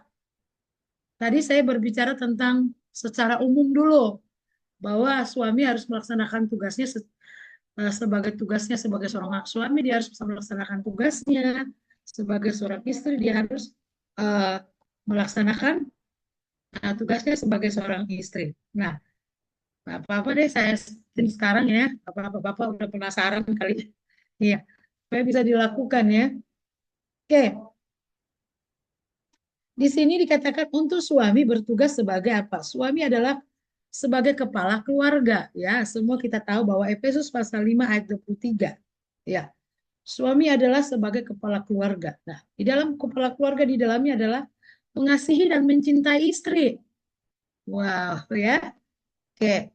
Tadi saya berbicara tentang secara umum dulu, bahwa suami harus melaksanakan tugasnya sebagai tugasnya sebagai seorang suami, dia harus bisa melaksanakan tugasnya sebagai seorang istri, dia harus uh, melaksanakan tugasnya sebagai seorang istri. Nah, apa-apa deh saya sekarang ya, apa-apa Bapak udah penasaran kali. Iya, supaya bisa dilakukan ya. Oke, di sini dikatakan untuk suami bertugas sebagai apa? Suami adalah sebagai kepala keluarga, ya. Semua kita tahu bahwa Efesus pasal 5 ayat 23. Ya. Suami adalah sebagai kepala keluarga. Nah, di dalam kepala keluarga di dalamnya adalah mengasihi dan mencintai istri. Wow, ya. Oke.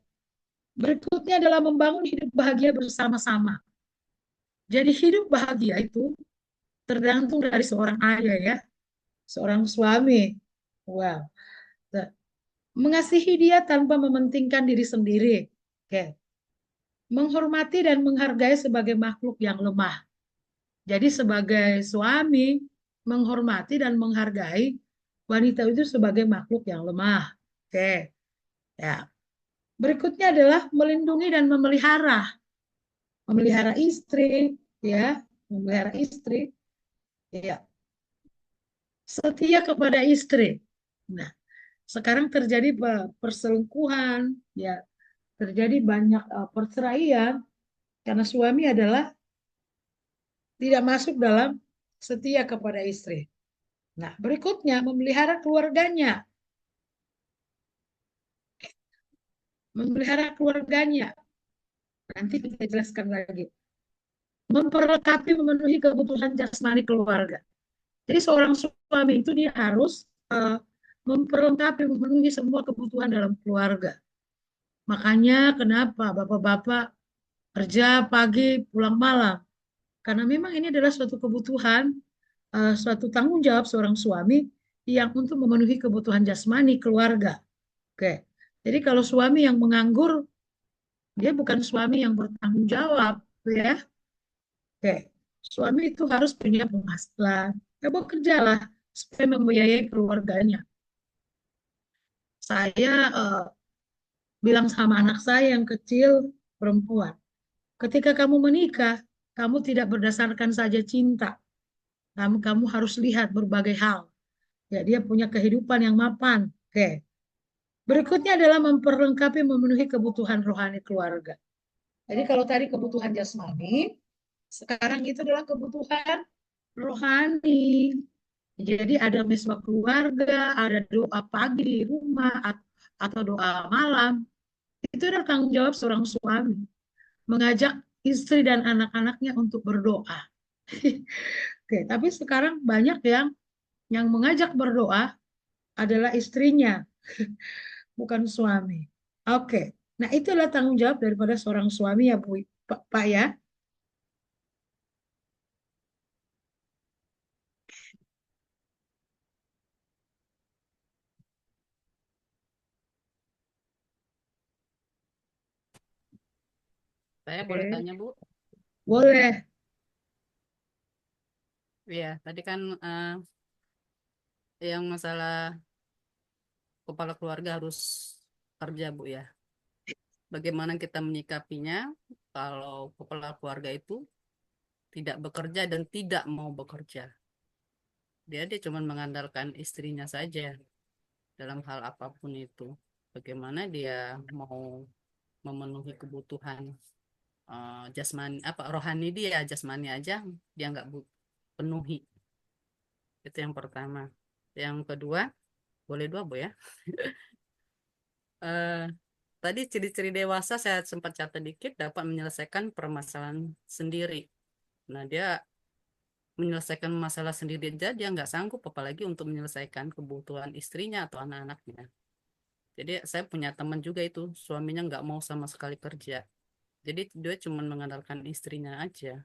Berikutnya adalah membangun hidup bahagia bersama-sama. Jadi hidup bahagia itu tergantung dari seorang ayah ya, seorang suami. Wow. Mengasihi dia tanpa mementingkan diri sendiri. Oke. Menghormati dan menghargai sebagai makhluk yang lemah. Jadi sebagai suami, menghormati dan menghargai wanita itu sebagai makhluk yang lemah. Oke. Ya. Berikutnya adalah melindungi dan memelihara. Memelihara istri, ya. Memelihara istri. Ya. Setia kepada istri. Nah, sekarang terjadi perselingkuhan, ya, terjadi banyak perceraian karena suami adalah tidak masuk dalam setia kepada istri. Nah, berikutnya memelihara keluarganya. memelihara keluarganya. Nanti kita jelaskan lagi. Memperlengkapi, memenuhi kebutuhan jasmani keluarga. Jadi seorang suami itu dia harus memperlengkapi, memenuhi semua kebutuhan dalam keluarga. Makanya kenapa bapak-bapak kerja pagi, pulang malam. Karena memang ini adalah suatu kebutuhan, suatu tanggung jawab seorang suami yang untuk memenuhi kebutuhan jasmani keluarga. Oke. Jadi kalau suami yang menganggur, dia bukan suami yang bertanggung jawab, ya. Oke. Suami itu harus punya penghasilan. Ya bekerjalah supaya membiayai keluarganya. Saya bilang sama anak saya yang kecil perempuan, ketika kamu menikah, kamu tidak berdasarkan saja cinta. Kamu harus lihat berbagai hal. Ya, dia punya kehidupan yang mapan. Oke. Berikutnya adalah memperlengkapi, memenuhi kebutuhan rohani keluarga. Jadi kalau tadi kebutuhan jasmani, sekarang itu adalah kebutuhan rohani. Jadi ada mesbah keluarga, ada doa pagi di rumah, atau doa malam. Itu adalah tanggung jawab seorang suami. Mengajak istri dan anak-anaknya untuk berdoa. Oke, tapi sekarang banyak yang mengajak berdoa adalah istrinya, bukan suami. Oke, nah itulah tanggung jawab daripada seorang suami ya Bu, Pak ya. Saya boleh Oke, tanya, Bu? boleh. Iya, tadi kan yang masalah kepala keluarga harus kerja, Bu ya. Bagaimana kita menyikapinya kalau kepala keluarga itu tidak bekerja dan tidak mau bekerja? Dia cuma mengandalkan istrinya saja dalam hal apapun itu. Bagaimana dia mau memenuhi kebutuhan jasmani, apa rohani dia, jasmani aja dia nggak penuhi. Itu yang pertama. Yang kedua, boleh dua, Bu ya. Eh, Tadi ciri-ciri dewasa saya sempat catat dikit, dapat menyelesaikan permasalahan sendiri. Nah, dia menyelesaikan masalah sendiri aja, dia nggak sanggup, apalagi untuk menyelesaikan kebutuhan istrinya atau anak-anaknya. Jadi saya punya teman juga itu, suaminya nggak mau sama sekali kerja. Jadi dia cuma mengandalkan istrinya aja.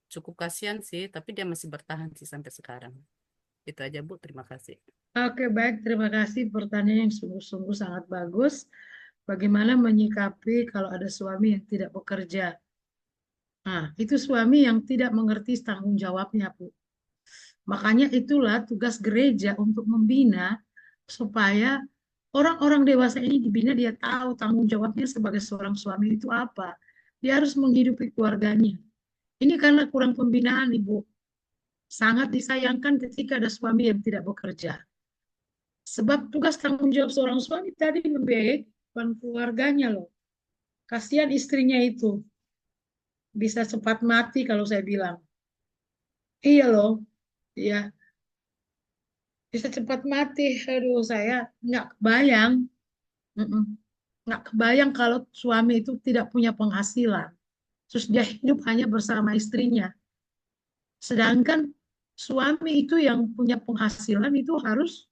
Cukup kasihan sih, tapi dia masih bertahan sih sampai sekarang. Itu aja, Bu, terima kasih. Oke, baik. Terima kasih pertanyaan yang sungguh-sungguh sangat bagus. Bagaimana menyikapi kalau ada suami yang tidak bekerja? Nah, itu suami yang tidak mengerti tanggung jawabnya, Bu. Makanya itulah tugas gereja untuk membina supaya orang-orang dewasa ini dibina, dia tahu tanggung jawabnya sebagai seorang suami itu apa. Dia harus menghidupi keluarganya. Ini karena kurang pembinaan, Ibu. Sangat disayangkan ketika ada suami yang tidak bekerja. Sebab tugas tanggung jawab seorang suami tadi membiayai keluarganya loh. Kasihan istrinya itu. Bisa cepat mati kalau saya bilang. Iya loh. Iya. Bisa cepat mati. Aduh, saya nggak kebayang. Mm-mm. Nggak kebayang kalau suami itu tidak punya penghasilan. Terus dia hidup hanya bersama istrinya. Sedangkan suami itu yang punya penghasilan itu harus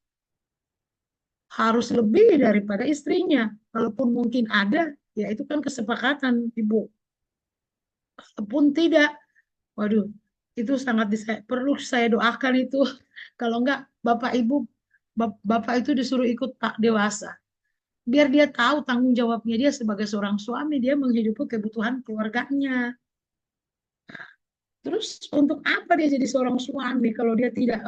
lebih daripada istrinya. Kalaupun mungkin ada, ya itu kan kesepakatan ibu. Kalaupun tidak, waduh, itu sangat perlu saya doakan itu. Kalau enggak, bapak ibu, bapak itu disuruh ikut tak dewasa. Biar dia tahu tanggung jawabnya dia sebagai seorang suami, dia menghidupi kebutuhan keluarganya. Terus untuk apa dia jadi seorang suami kalau dia tidak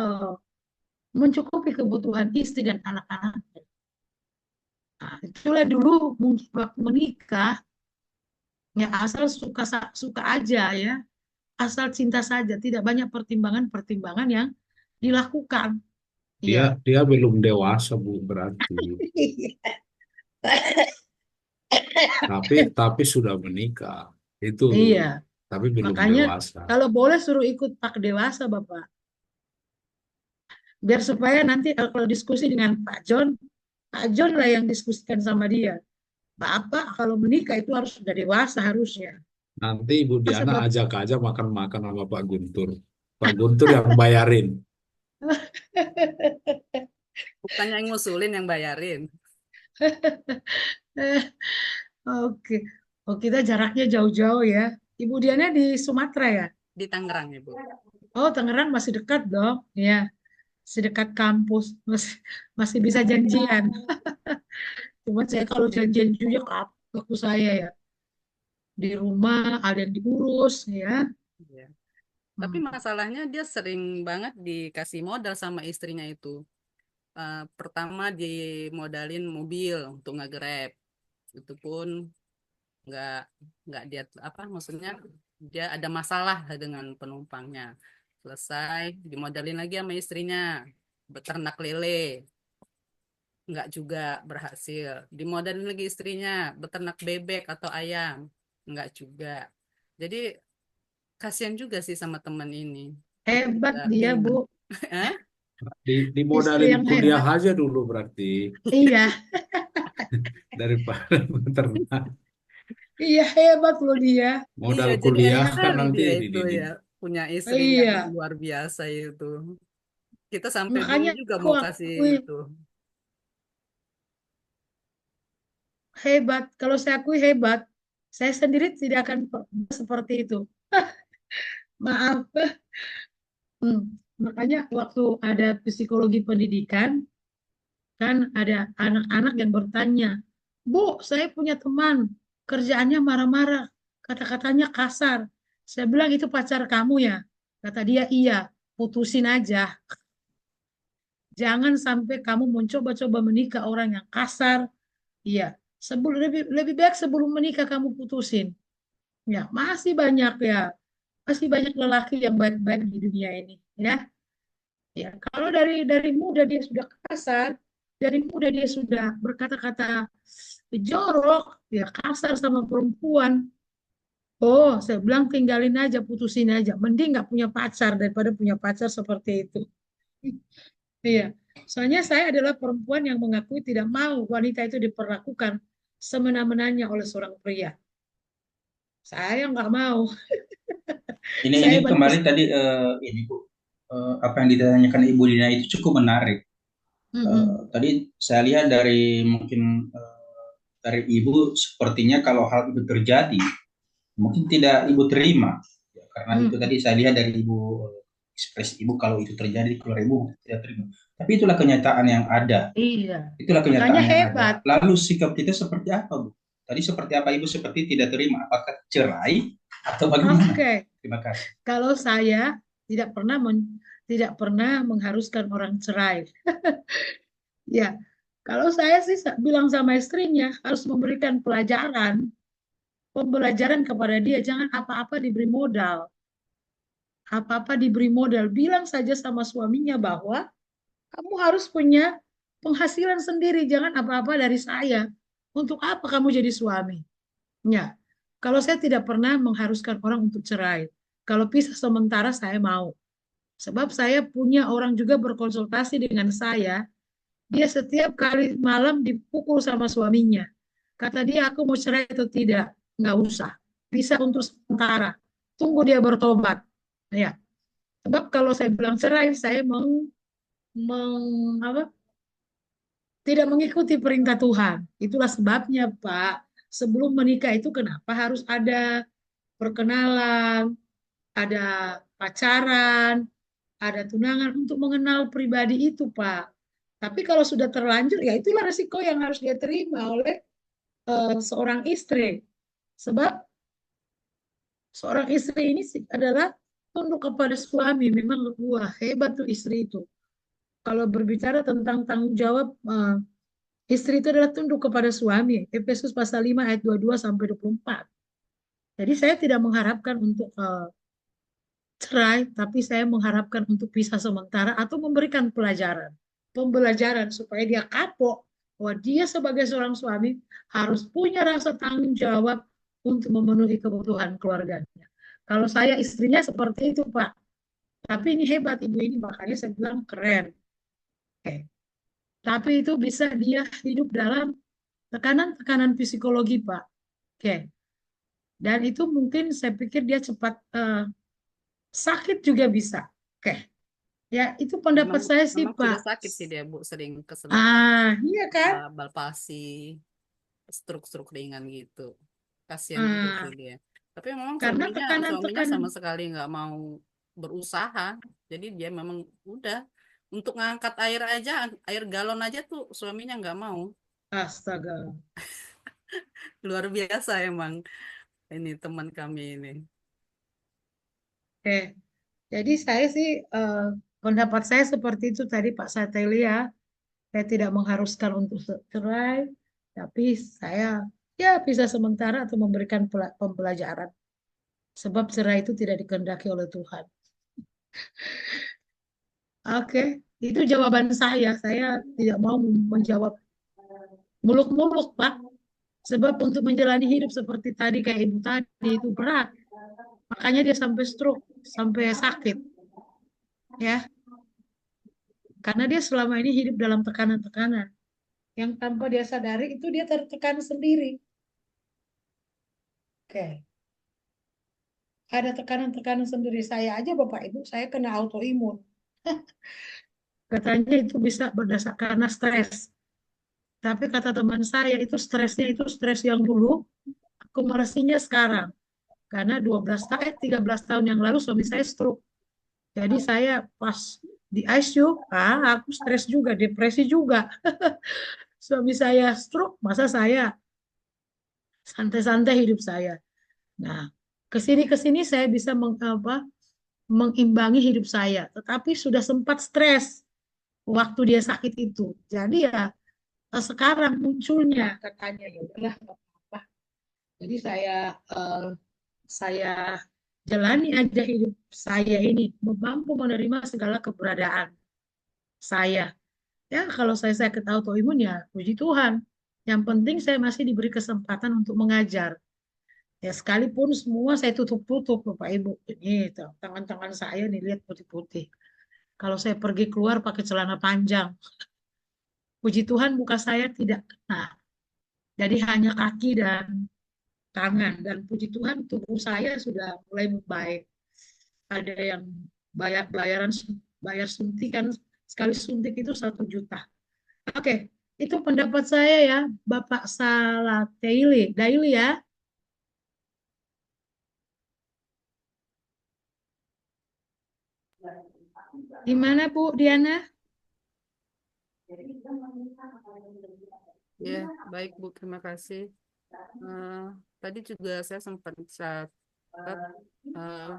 mencukupi kebutuhan istri dan anak-anaknya? Nah, itulah dulu mungkin waktu menikah, ya asal suka suka aja ya, asal cinta saja, tidak banyak pertimbangan-pertimbangan yang dilakukan. Dia Iya. dia belum dewasa, Bu, berarti. Tapi sudah menikah. Itu, Iya, tapi belum makanya dewasa. kalau boleh suruh ikut pak dewasa Bapak. Biar supaya nanti kalau diskusi dengan Pak John lah yang diskusikan sama dia. Bapak kalau menikah itu harus sudah dewasa harusnya. Nanti Ibu Diana Sebab ajak aja makan-makan sama Pak Guntur. Pak Guntur yang bayarin. Bukannya yang ngusulin, yang bayarin. oke. Oh, kita jaraknya jauh-jauh ya. Ibu Diana di Sumatera ya? Di Tangerang, Ibu. Oh, Tangerang masih dekat dong. Ya, masih dekat kampus. Masih masih bisa janjian. Cuma saya kalau janjian juga waktu saya ya. Di rumah ada yang diurus ya. Iya. Tapi Hmm. masalahnya dia sering banget dikasih modal sama istrinya itu. Pertama dimodalin mobil untuk nge-grab. Itu pun nggak nggak dia apa maksudnya dia ada masalah dengan penumpangnya. Selesai dimodalin lagi sama istrinya beternak lele, nggak juga berhasil. Dimodalin lagi istrinya beternak bebek atau ayam, nggak juga. Jadi kasihan juga sih sama teman ini. Kita Hebat juga dia, bingung. Bu. Hah? Istri Dimodalin yang kuliah hebat. aja dulu berarti. Iya, Daripada beternak. iya hebat loh dia. Iya, Modal jadi kuliah enak kan kali nanti dia itu dididik. ya, punya istri yang Iya, luar biasa itu. Kita sampai makanya bingung juga aku mau kasih akui itu. hebat. Kalau saya akui hebat, saya sendiri tidak akan seperti itu. Maaf. Hmm. Makanya waktu ada psikologi pendidikan, kan ada anak-anak yang bertanya, Bu, saya punya teman, kerjaannya marah-marah, kata-katanya kasar. Saya bilang, itu pacar kamu ya? Kata dia, iya, putusin aja. Jangan sampai kamu mencoba-coba menikah orang yang kasar. Iya, sebelum lebih lebih baik sebelum menikah kamu putusin. Ya, masih banyak lelaki yang baik-baik di dunia ini, ya. Ya, kalau dari muda dia sudah kasar, dari muda dia sudah berkata-kata jorok, ya kasar sama perempuan. Oh, saya bilang tinggalin aja, putusin aja. Mending nggak punya pacar daripada punya pacar seperti itu. Iya, soalnya saya adalah perempuan yang mengakui tidak mau wanita itu diperlakukan semena-menanya oleh seorang pria. Saya nggak mau. Ini Saya kembali bagus. tadi ini Bu, apa yang ditanyakan Ibu Dina itu cukup menarik. Mm-mm. Tadi saya lihat dari mungkin dari Ibu sepertinya kalau hal itu terjadi mungkin tidak Ibu terima. Ya, karena itu Mm-mm. tadi saya lihat dari Ibu ekspresi Ibu kalau itu terjadi di keluarga Ibu tidak terima. Tapi itulah kenyataan yang ada. Iya, Itulah makanya kenyataan yang ada. hebat. Lalu sikap kita seperti apa, Bu? Tadi seperti apa Ibu seperti tidak terima? Apakah cerai atau bagaimana? Oke, Terima kasih. kalau saya tidak pernah mengharuskan orang cerai. Ya, kalau saya sih bilang sama istrinya harus memberikan pembelajaran kepada dia. Jangan apa-apa diberi modal. Apa-apa diberi modal. Bilang saja sama suaminya bahwa kamu harus punya penghasilan sendiri. Jangan apa-apa dari saya. Untuk apa kamu jadi suami? Ya, kalau saya tidak pernah mengharuskan orang untuk cerai. Kalau pisah sementara saya mau. Sebab saya punya orang juga berkonsultasi dengan saya. Dia setiap kali malam dipukul sama suaminya. Kata dia, aku mau cerai atau tidak? Nggak usah. Bisa untuk sementara. Tunggu dia bertobat. Ya, sebab kalau saya bilang cerai, saya apa, tidak mengikuti perintah Tuhan. Itulah sebabnya, Pak. Sebelum menikah itu kenapa harus ada perkenalan, ada pacaran, ada tunangan untuk mengenal pribadi itu, Pak. Tapi kalau sudah terlanjur, ya itulah resiko yang harus dia terima oleh seorang istri. Sebab seorang istri ini adalah tunduk kepada suami. Memang wah hebat tuh istri itu. Kalau berbicara tentang tanggung jawab, istri itu adalah tunduk kepada suami. Efesus pasal 5 ayat 22 sampai 24. Jadi saya tidak mengharapkan untuk cerai, tapi saya mengharapkan untuk pisah sementara atau memberikan pelajaran. Pembelajaran supaya dia kapok bahwa dia sebagai seorang suami harus punya rasa tanggung jawab untuk memenuhi kebutuhan keluarganya. Kalau saya istrinya seperti itu, Pak. Tapi ini hebat ibu ini, makanya saya bilang keren. Oke. Tapi itu bisa dia hidup dalam Tekanan-tekanan psikologi, Pak. Oke. Dan itu mungkin saya pikir dia cepat sakit juga bisa. Oke. Ya, itu pendapat Memang saya sih, memang Pak. sudah sakit sih dia, Bu, sering keseleo, Iya kan? balpasi, stroke-stroke ringan gitu. Kasihan juga Ah, sih dia. Tapi memang karena suaminya tekanan-tekanan. sama sekali nggak mau berusaha. Jadi dia memang udah untuk ngangkat air aja, air galon aja tuh suaminya nggak mau. Astaga. Luar biasa emang ini teman kami ini. Oke. Jadi saya sih pendapat saya seperti itu tadi Pak Satelia. Saya tidak mengharuskan untuk cerai, tapi saya ya bisa sementara atau memberikan pembelajaran. Sebab cerai itu tidak dikehendaki oleh Tuhan. Oke, itu jawaban saya. Saya tidak mau menjawab muluk-muluk, Pak. Sebab untuk menjalani hidup seperti tadi kayak ibu tadi itu berat. Makanya dia sampai stroke, sampai sakit, ya. Karena dia selama ini hidup dalam tekanan-tekanan yang tanpa dia sadari itu dia tertekan sendiri. Oke. Ada tekanan-tekanan sendiri saya aja Bapak Ibu, saya kena autoimun. Katanya itu bisa berdasarkan karena stres. Tapi kata teman saya itu stresnya itu stres yang dulu, akumulasinya sekarang. Karena 13 tahun yang lalu suami saya stroke. Jadi saya pas di ICU, aku stres juga, depresi juga. Suami saya stroke, masa saya santai-santai hidup saya. Nah, kesini saya bisa mengimbangi hidup saya, tetapi sudah sempat stres waktu dia sakit itu. Jadi ya sekarang munculnya katanya ya udahlah nggak apa-apa. Jadi saya jalani aja hidup saya ini, mampu menerima segala keberadaan saya. Ya kalau saya sakit autoimun ya puji Tuhan. Yang penting saya masih diberi kesempatan untuk mengajar. Ya sekalipun semua saya tutup-tutup Bapak Ibu. Ini tangan-tangan saya nih lihat putih-putih. Kalau saya pergi keluar pakai celana panjang, puji Tuhan muka saya tidak kena. Jadi hanya kaki dan tangan. Dan puji Tuhan tubuh saya sudah mulai membaik. Ada yang bayar suntikan, sekali suntik itu 1 juta. Oke, itu pendapat saya ya, Bapak Salatieli. Daily ya. Gimana Bu Diana? Ya, baik Bu, terima kasih. Tadi juga saya sempat catat, eh,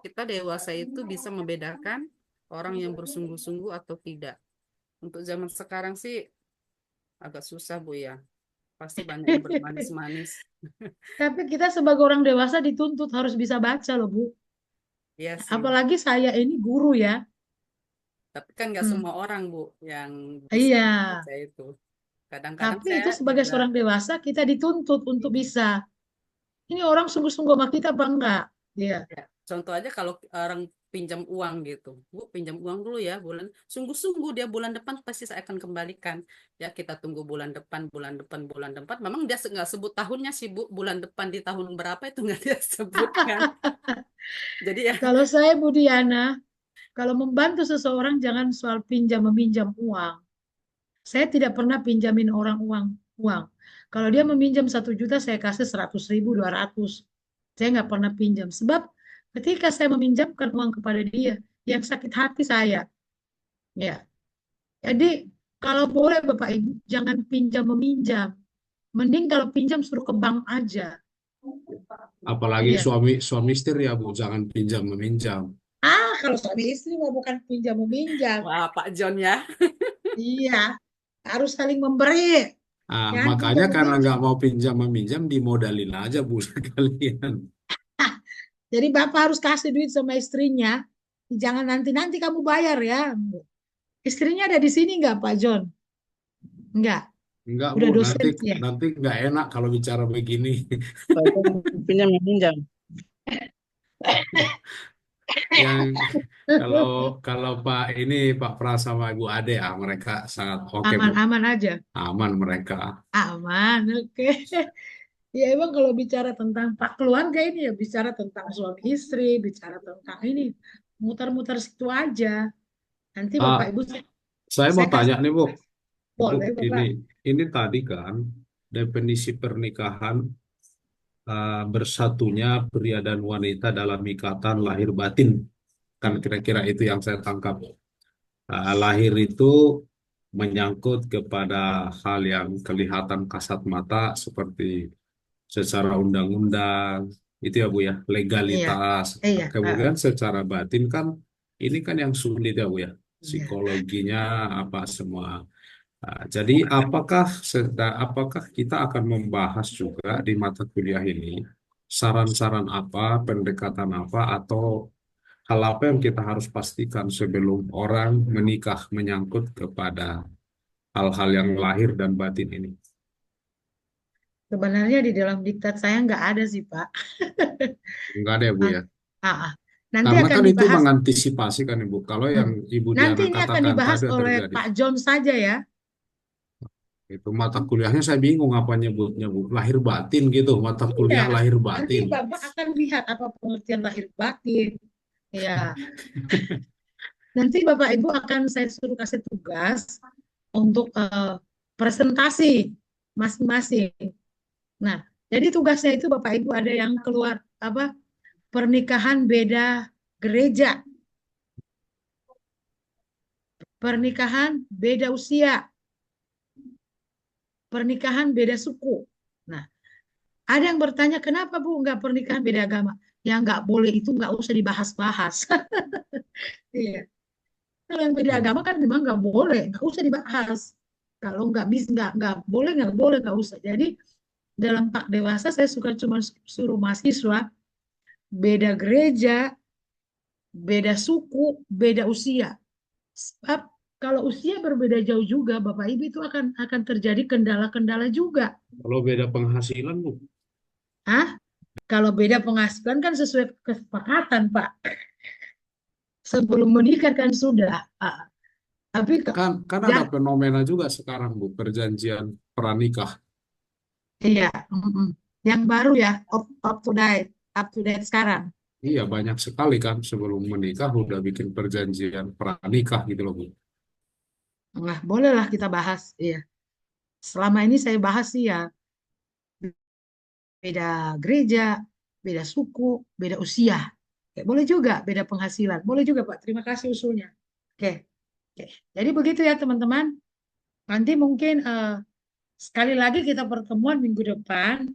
kita dewasa itu bisa membedakan orang yang bersungguh-sungguh atau tidak. Untuk zaman sekarang sih agak susah Bu ya. Pasti banyak yang bermanis-manis. Tapi kita sebagai orang dewasa dituntut harus bisa baca loh Bu. Iya sih. Apalagi saya ini guru ya. Tapi kan nggak Hmm. semua orang Bu yang bisa Iya, membaca itu. Kadang-kadang tapi saya itu sebagai juga, seorang dewasa kita dituntut untuk bisa. Ini orang sungguh-sungguh sama kita apa enggak? Iya. ya, contoh aja kalau orang pinjam uang gitu, Bu pinjam uang dulu ya bulan, sungguh-sungguh dia bulan depan pasti saya akan kembalikan. Ya kita tunggu bulan depan, bulan depan, bulan depan. Memang dia nggak sebut tahunnya sih Bu, bulan depan di tahun berapa itu nggak dia sebutkan. Jadi ya, Kalau saya Bu Diana, kalau membantu seseorang jangan soal pinjam meminjam uang. Saya tidak pernah pinjamin orang uang. Kalau dia meminjam 1 juta, saya kasih 100 ribu, 200. Saya nggak pernah pinjam. Sebab ketika saya meminjamkan uang kepada dia, yang sakit hati saya. Ya, jadi kalau boleh Bapak Ibu, jangan pinjam meminjam. Mending kalau pinjam suruh ke bank aja. Apalagi Iya. suami istri ya Bu, jangan pinjam meminjam. Kalau suami istri mah bukan pinjam meminjam. wah Pak John ya. Iya, harus saling memberi. Jangan Makanya pinjam karena meminjam. nggak mau pinjam meminjam, dimodalin aja Bu sekalian. Jadi Bapak harus kasih duit sama istrinya. Jangan nanti-nanti kamu bayar ya. Istrinya ada di sini nggak Pak John? Nggak. Enggak Bu, Udah nanti dosen ya. nanti nggak enak kalau bicara begini. Saya pinjam meminjam. yang kalau kalau Pak Pras sama Ibu Ade, mereka sangat oke Bu, Aman-aman aja. aman mereka. Aman, oke. Ya emang kalau bicara tentang Pak keluarga ini ya bicara tentang suami istri, bicara tentang ini muter-muter situ aja. Nanti Bapak Ah, Ibu saya mau saya tanya kasih nih Bu, Bu, boleh ini Bapak. ini tadi kan definisi pernikahan, bersatunya pria dan wanita dalam ikatan lahir batin, kan Hmm, kira-kira itu yang saya tangkap. Lahir itu menyangkut kepada hal yang kelihatan kasat mata seperti secara undang-undang, itu ya Bu ya, iya, legalitas. iya, Kemudian secara batin kan ini kan yang sulit ya Bu ya, iya. psikologinya apa semua. Jadi apakah kita akan membahas juga di mata kuliah ini saran-saran apa, pendekatan apa, atau hal apa yang kita harus pastikan sebelum orang menikah menyangkut kepada hal-hal yang lahir dan batin ini? Sebenarnya di dalam diktat saya nggak ada sih Pak. Enggak ada ya Bu Ah, ya. ah, ah. Nanti Karena akan kan itu dibahas. mengantisipasi kan Ibu. Kalau yang Hmm. Ibu Nanti Diana ini akan katakan dibahas tadi yang oleh terjadi. Pak John saja ya. Itu mata kuliahnya saya bingung apa nyebutnya Bu. Lahir batin gitu, mata Iya, kuliah lahir nanti batin. Bapak akan lihat apa pengertian lahir batin. Ya, nanti Bapak Ibu akan saya suruh kasih tugas untuk presentasi masing-masing. Nah, jadi tugasnya itu Bapak Ibu ada yang keluar apa pernikahan beda gereja, pernikahan beda usia, pernikahan beda suku. Nah, ada yang bertanya kenapa Bu nggak pernikahan beda agama? Ya nggak boleh itu nggak usah dibahas-bahas. Iya. Kalau yang beda agama kan memang nggak boleh, nggak usah dibahas. Kalau nggak bisa nggak boleh nggak usah. Jadi dalam Pak Dewasa saya suka cuma suruh mahasiswa beda gereja, beda suku, beda usia. Sebab kalau usia berbeda jauh juga, Bapak Ibu itu akan terjadi kendala-kendala juga. Kalau beda penghasilan Bu. Hah? Kalau beda penghasilan kan sesuai kesepakatan, Pak. Sebelum menikah kan sudah. Tapi Kan ya, ada fenomena juga sekarang Bu, perjanjian pranikah. iya, yang baru ya, up to date sekarang. Iya, banyak sekali kan sebelum menikah udah bikin perjanjian pranikah gitu loh Bu. Nah, bolehlah kita bahas. Iya. Selama ini saya bahas sih ya, beda gereja, beda suku, beda usia. Oke, boleh juga beda penghasilan. Boleh juga, Pak. Terima kasih usulnya. Oke. Oke. Jadi begitu ya, teman-teman. Nanti mungkin sekali lagi kita pertemuan minggu depan.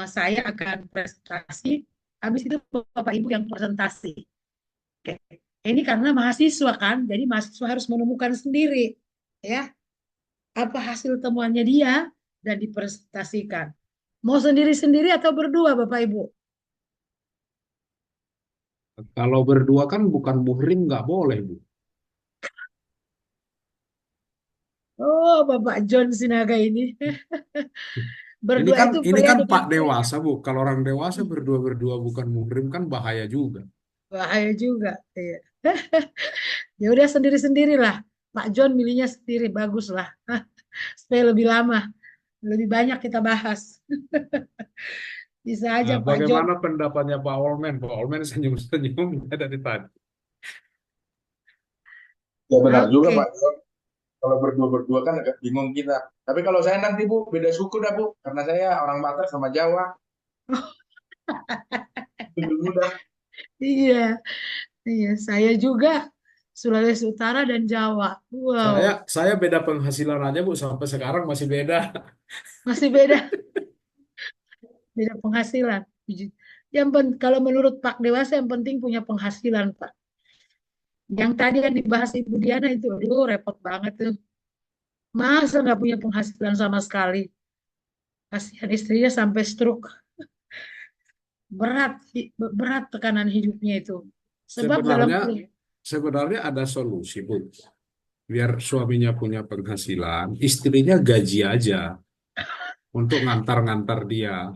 Saya akan presentasi. Habis itu Bapak Ibu yang presentasi. Oke. Ini karena mahasiswa kan, jadi mahasiswa harus menemukan sendiri, ya, apa hasil temuannya dia dan dipresentasikan. Mau sendiri-sendiri atau berdua, Bapak Ibu? Kalau berdua kan bukan muhrim nggak boleh Bu. Oh, Bapak John Sinaga ini. Ini Berdua kan itu ini pria kan dengan Pak pria. dewasa Bu. Kalau orang dewasa berdua-berdua bukan muhrim kan bahaya juga. Bahaya juga. Iya. Ya udah sendiri-sendiri lah. Pak John milihnya sendiri, bagus lah. Supaya lebih lama, lebih banyak kita bahas. Bisa aja Pak John. Bagaimana pendapatnya Pak Olmen? Pak Olmen senyum-senyum dari tadi. Ya benar juga Oke. Pak. Kalau berdua-berdua kan agak bingung kita. Tapi kalau saya nanti Bu, beda suku dah Bu. Karena saya orang Batak sama Jawa. Dulu dah. Iya, iya. Saya juga Sulawesi Utara dan Jawa. Wow, Saya beda penghasilan aja Bu, sampai sekarang masih beda. masih beda, beda penghasilan. Kalau menurut Pak Dewasa yang penting punya penghasilan, Pak. Yang tadi yang dibahas Ibu Diana itu, aduh repot banget tuh. Masa nggak punya penghasilan sama sekali? Kasihan istrinya sampai stroke. Berat, berat tekanan hidupnya itu. Sebab dalam Sebenarnya sebenarnya ada solusi Bu. Biar suaminya punya penghasilan, istrinya gaji aja untuk ngantar-ngantar dia.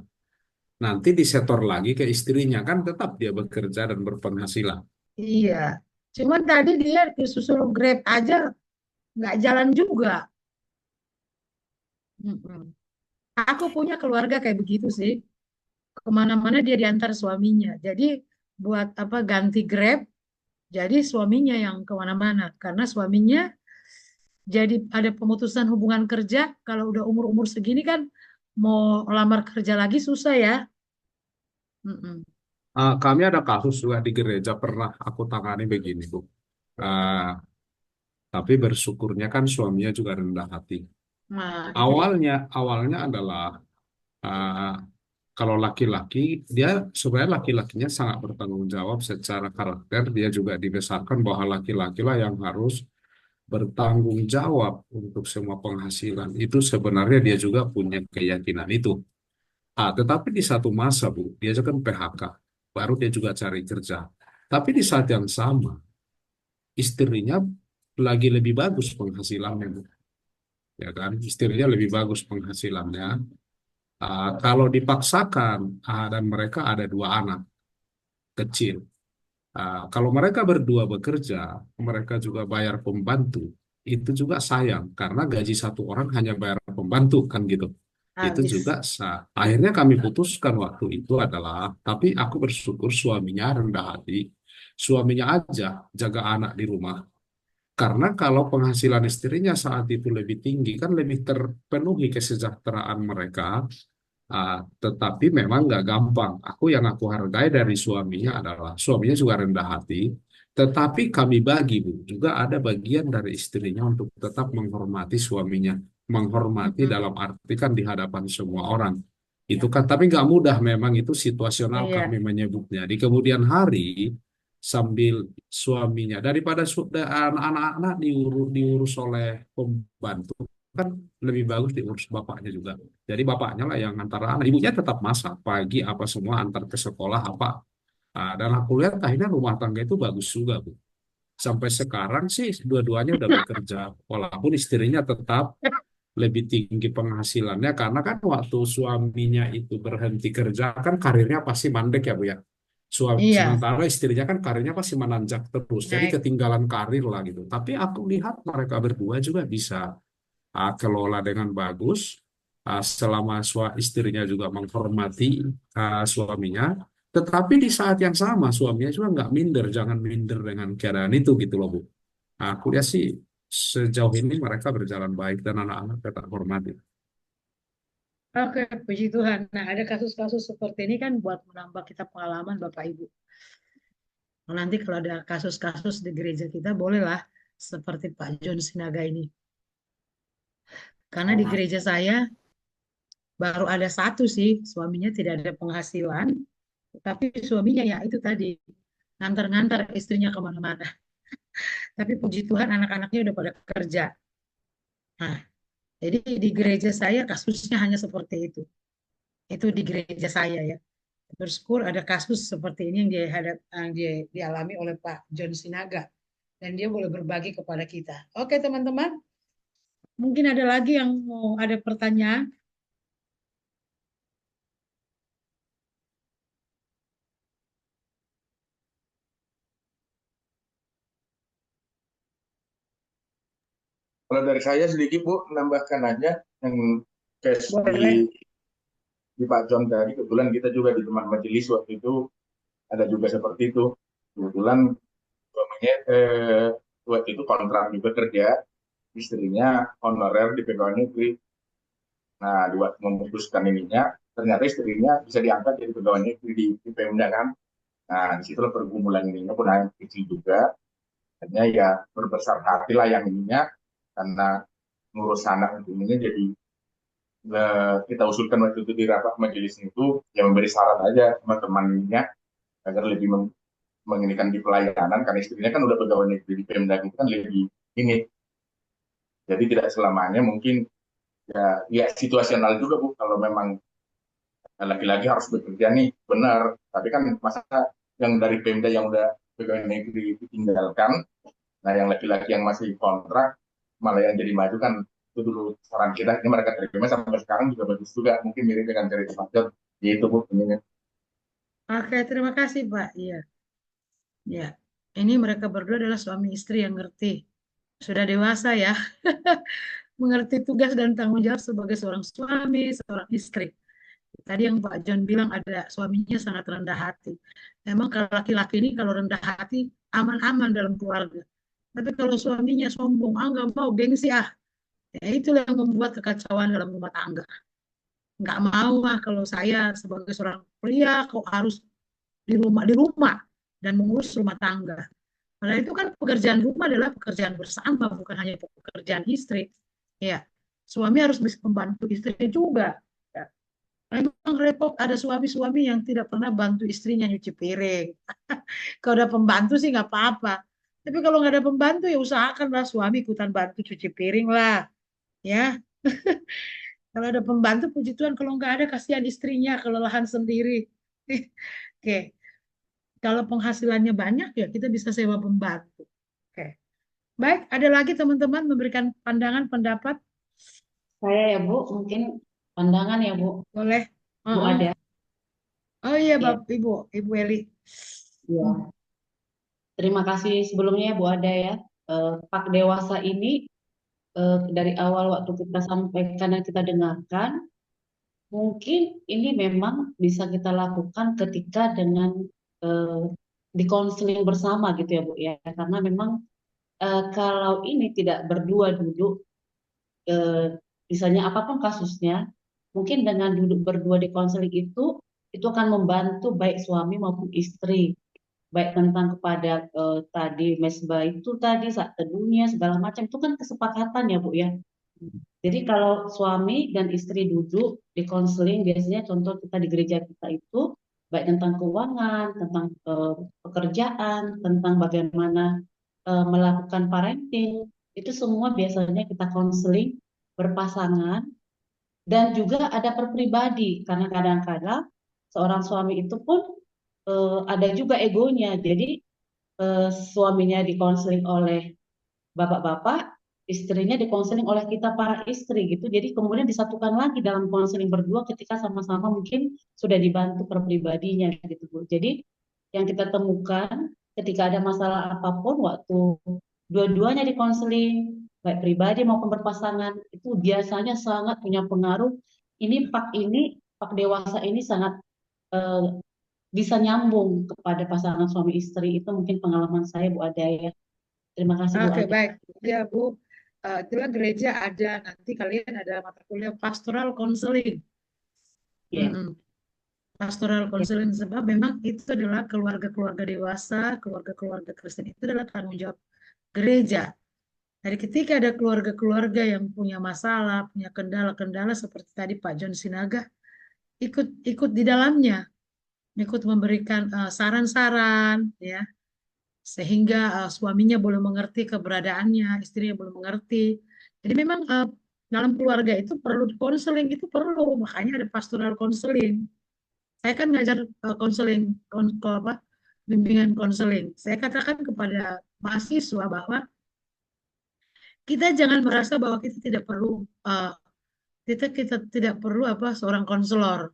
nanti disetor lagi ke istrinya, kan tetap dia bekerja dan berpenghasilan. Iya. Cuman tadi dia disuruh Grab aja nggak jalan juga. Mm-mm. Aku punya keluarga kayak begitu sih. Kemana-mana dia diantar suaminya. Jadi buat apa ganti Grab, jadi suaminya yang kemana-mana. Karena suaminya jadi ada pemutusan hubungan kerja. Kalau udah umur-umur segini kan mau lamar kerja lagi susah ya. Mm-mm. Kami ada kasus juga di gereja pernah aku tangani begini, Bu. Ah, tapi bersyukurnya kan suaminya juga rendah hati. Nah, itu dia. Awalnya adalah ah, kalau laki-laki, dia sebenarnya laki-lakinya sangat bertanggung jawab secara karakter. Dia juga dibesarkan bahwa laki-laki lah yang harus bertanggung jawab untuk semua penghasilan. Itu sebenarnya dia juga punya keyakinan itu. Tetapi di satu masa, Bu, dia juga kan PHK. Baru dia juga cari kerja. Tapi di saat yang sama, istrinya lagi lebih bagus penghasilannya, Bu. Ya kan, istrinya lebih bagus penghasilannya. Kalau dipaksakan, dan mereka ada dua anak kecil. Kalau mereka berdua bekerja, mereka juga bayar pembantu. Itu juga sayang, karena gaji satu orang hanya bayar pembantu, kan gitu. Itu juga Habis. akhirnya kami putuskan waktu itu adalah, tapi aku bersyukur suaminya rendah hati, suaminya aja jaga anak di rumah. Karena kalau penghasilan istrinya saat itu lebih tinggi, kan lebih terpenuhi kesejahteraan mereka. Tetapi memang nggak gampang. Yang aku hargai dari suaminya adalah suaminya juga rendah hati, tetapi kami bagi, Bu, juga ada bagian dari istrinya untuk tetap menghormati suaminya, menghormati Mm-mm. dalam arti kan di hadapan semua orang. Itu kan, tapi nggak mudah, memang itu situasional kami Iya. menyebutnya. Di kemudian hari, sambil suaminya daripada anak-anak diurus oleh pembantu, kan lebih bagus diurus bapaknya juga. Jadi bapaknya lah yang antara anak, ibunya tetap masak pagi apa semua antar ke sekolah apa. Dan aku lihat akhirnya rumah tangga itu bagus juga, Bu. Sampai sekarang sih dua-duanya udah bekerja, walaupun istrinya tetap lebih tinggi penghasilannya karena kan waktu suaminya itu berhenti kerja kan karirnya pasti mandek ya, Bu ya. Iya. Sementara istrinya kan karirnya pasti menanjak terus, jadi Naik. ketinggalan karir lah gitu. Tapi aku lihat mereka berdua juga bisa kelola dengan bagus, selama istrinya juga menghormati suaminya, tetapi di saat yang sama suaminya juga nggak minder, jangan minder dengan keadaan itu gitu loh, Bu. Aku lihat sih sejauh ini mereka berjalan baik dan anak-anak tetap hormati. Oke, puji Tuhan. Nah, ada kasus-kasus seperti ini kan buat menambah kita pengalaman Bapak Ibu. Nanti kalau ada kasus-kasus di gereja kita, bolehlah seperti Pak John Sinaga ini. Karena di gereja saya baru ada satu sih, suaminya tidak ada penghasilan, tapi suaminya ya itu tadi, ngantar-ngantar istrinya kemana-mana. Tapi puji Tuhan anak-anaknya udah pada kerja. Nah, jadi di gereja saya kasusnya hanya seperti itu. Itu di gereja saya ya. Bersyukur ada kasus seperti ini yang dialami oleh Pak John Sinaga. Dan dia boleh berbagi kepada kita. Oke teman-teman, mungkin ada lagi yang mau ada pertanyaan. Kalau dari saya sedikit Bu, menambahkan aja yang case Boleh. di Pak John tadi, kebetulan kita juga di teman majelis waktu itu ada juga seperti itu. Kebetulan suaminya waktu itu kontrak juga kerja, istrinya honorer di pegawai negeri. Nah, di waktu memutuskan ininya, ternyata istrinya bisa diangkat jadi pegawai negeri di Pemda kan. Nah, disitulah pergumulan ininya pun yang kecil juga. Hanya ya berbesar hati lah yang ininya, karena ngurus anak untuk ini jadi kita usulkan waktu itu di rapat majelis itu yang memberi saran aja teman-temannya agar lebih menginikan di pelayanan karena istrinya kan udah pegawai negeri di Pemda itu kan lebih ini, jadi tidak selamanya mungkin ya situasional juga Bu, kalau memang laki-laki harus bekerja nih benar, tapi kan masa yang dari Pemda yang udah pegawai negeri ditinggalkan, nah yang laki-laki yang masih kontrak malah yang jadi maju kan. Itu dulu saran kita, ini mereka terima sampai sekarang juga bagus juga, mungkin mirip dengan cerita Pak Jod. Itu Bu. Ininya. Oke, terima kasih Pak. Iya, ya. Ini mereka berdua adalah suami istri yang ngerti. Sudah dewasa ya, mengerti tugas dan tanggung jawab sebagai seorang suami, seorang istri. Tadi yang Pak John bilang ada suaminya sangat rendah hati. Memang kalau laki-laki ini kalau rendah hati aman-aman dalam keluarga. Tapi kalau suaminya sombong, ah nggak mau, gengsi ah. Ya itulah yang membuat kekacauan dalam rumah tangga. Nggak mau ah kalau saya sebagai seorang pria kok harus di rumah dan mengurus rumah tangga. Padahal itu kan pekerjaan rumah adalah pekerjaan bersama, bukan hanya pekerjaan istri. Ya, suami harus bisa membantu istri juga. Ya. Memang repot ada suami-suami yang tidak pernah bantu istrinya nyuci piring. Kalau ada pembantu sih nggak apa-apa. Tapi kalau nggak ada pembantu ya usahakanlah suami ikutan bantu cuci piring lah. Ya, kalau ada pembantu puji Tuhan. Kalau nggak ada kasihan istrinya kelelahan sendiri. Oke, kalau penghasilannya banyak ya kita bisa sewa pembantu. Oke, baik. Ada lagi teman-teman memberikan pandangan pendapat? Saya ya Bu, mungkin pandangan ya Bu, Boleh. Bu Uh-uh. ada. Oh iya, Ya, Bapak Ibu Eli. ya. Terima kasih sebelumnya ya Bu Ada ya. Pak Dewasa ini dari awal waktu kita sampaikan dan kita dengarkan, mungkin ini memang bisa kita lakukan ketika dengan eh, di konseling bersama gitu ya Bu ya. Karena memang kalau ini tidak berdua duduk, eh, misalnya apapun kasusnya, mungkin dengan duduk berdua di konseling itu akan membantu baik suami maupun istri, baik tentang kepada tadi mesbah itu tadi saat teduhnya segala macam itu kan kesepakatan ya Bu ya. Jadi kalau suami dan istri duduk di konseling biasanya contoh kita di gereja kita itu baik tentang keuangan, tentang pekerjaan, tentang bagaimana melakukan parenting, itu semua biasanya kita konseling berpasangan dan juga ada perpribadi karena kadang-kadang seorang suami itu pun ada juga egonya. Jadi suaminya dikonseling oleh bapak-bapak, istrinya dikonseling oleh kita para istri gitu. Jadi kemudian disatukan lagi dalam konseling berdua ketika sama-sama mungkin sudah dibantu perpribadinya gitu Bu. Jadi yang kita temukan ketika ada masalah apapun waktu dua-duanya dikonseling baik pribadi maupun berpasangan itu biasanya sangat punya pengaruh. Pak dewasa ini sangat eh, bisa nyambung kepada pasangan suami istri itu mungkin pengalaman saya Bu Ada ya. Terima kasih Bu Oke, Ada. baik. Ya, Bu. Itulah gereja ada, nanti kalian ada mata kuliah pastoral counseling. Ya. Pastoral counseling sebab memang itu adalah keluarga-keluarga dewasa, keluarga-keluarga Kristen itu adalah tanggung jawab gereja. Jadi ketika ada keluarga-keluarga yang punya masalah, punya kendala-kendala seperti tadi Pak John Sinaga, ikut di dalamnya, ikut memberikan saran-saran, ya, sehingga suaminya boleh mengerti keberadaannya, istrinya boleh mengerti. Jadi memang dalam keluarga itu perlu konseling, itu perlu, makanya ada pastoral konseling. Saya kan ngajar konseling, bimbingan konseling. Saya katakan kepada mahasiswa bahwa kita jangan merasa bahwa kita tidak perlu kita tidak perlu seorang konselor.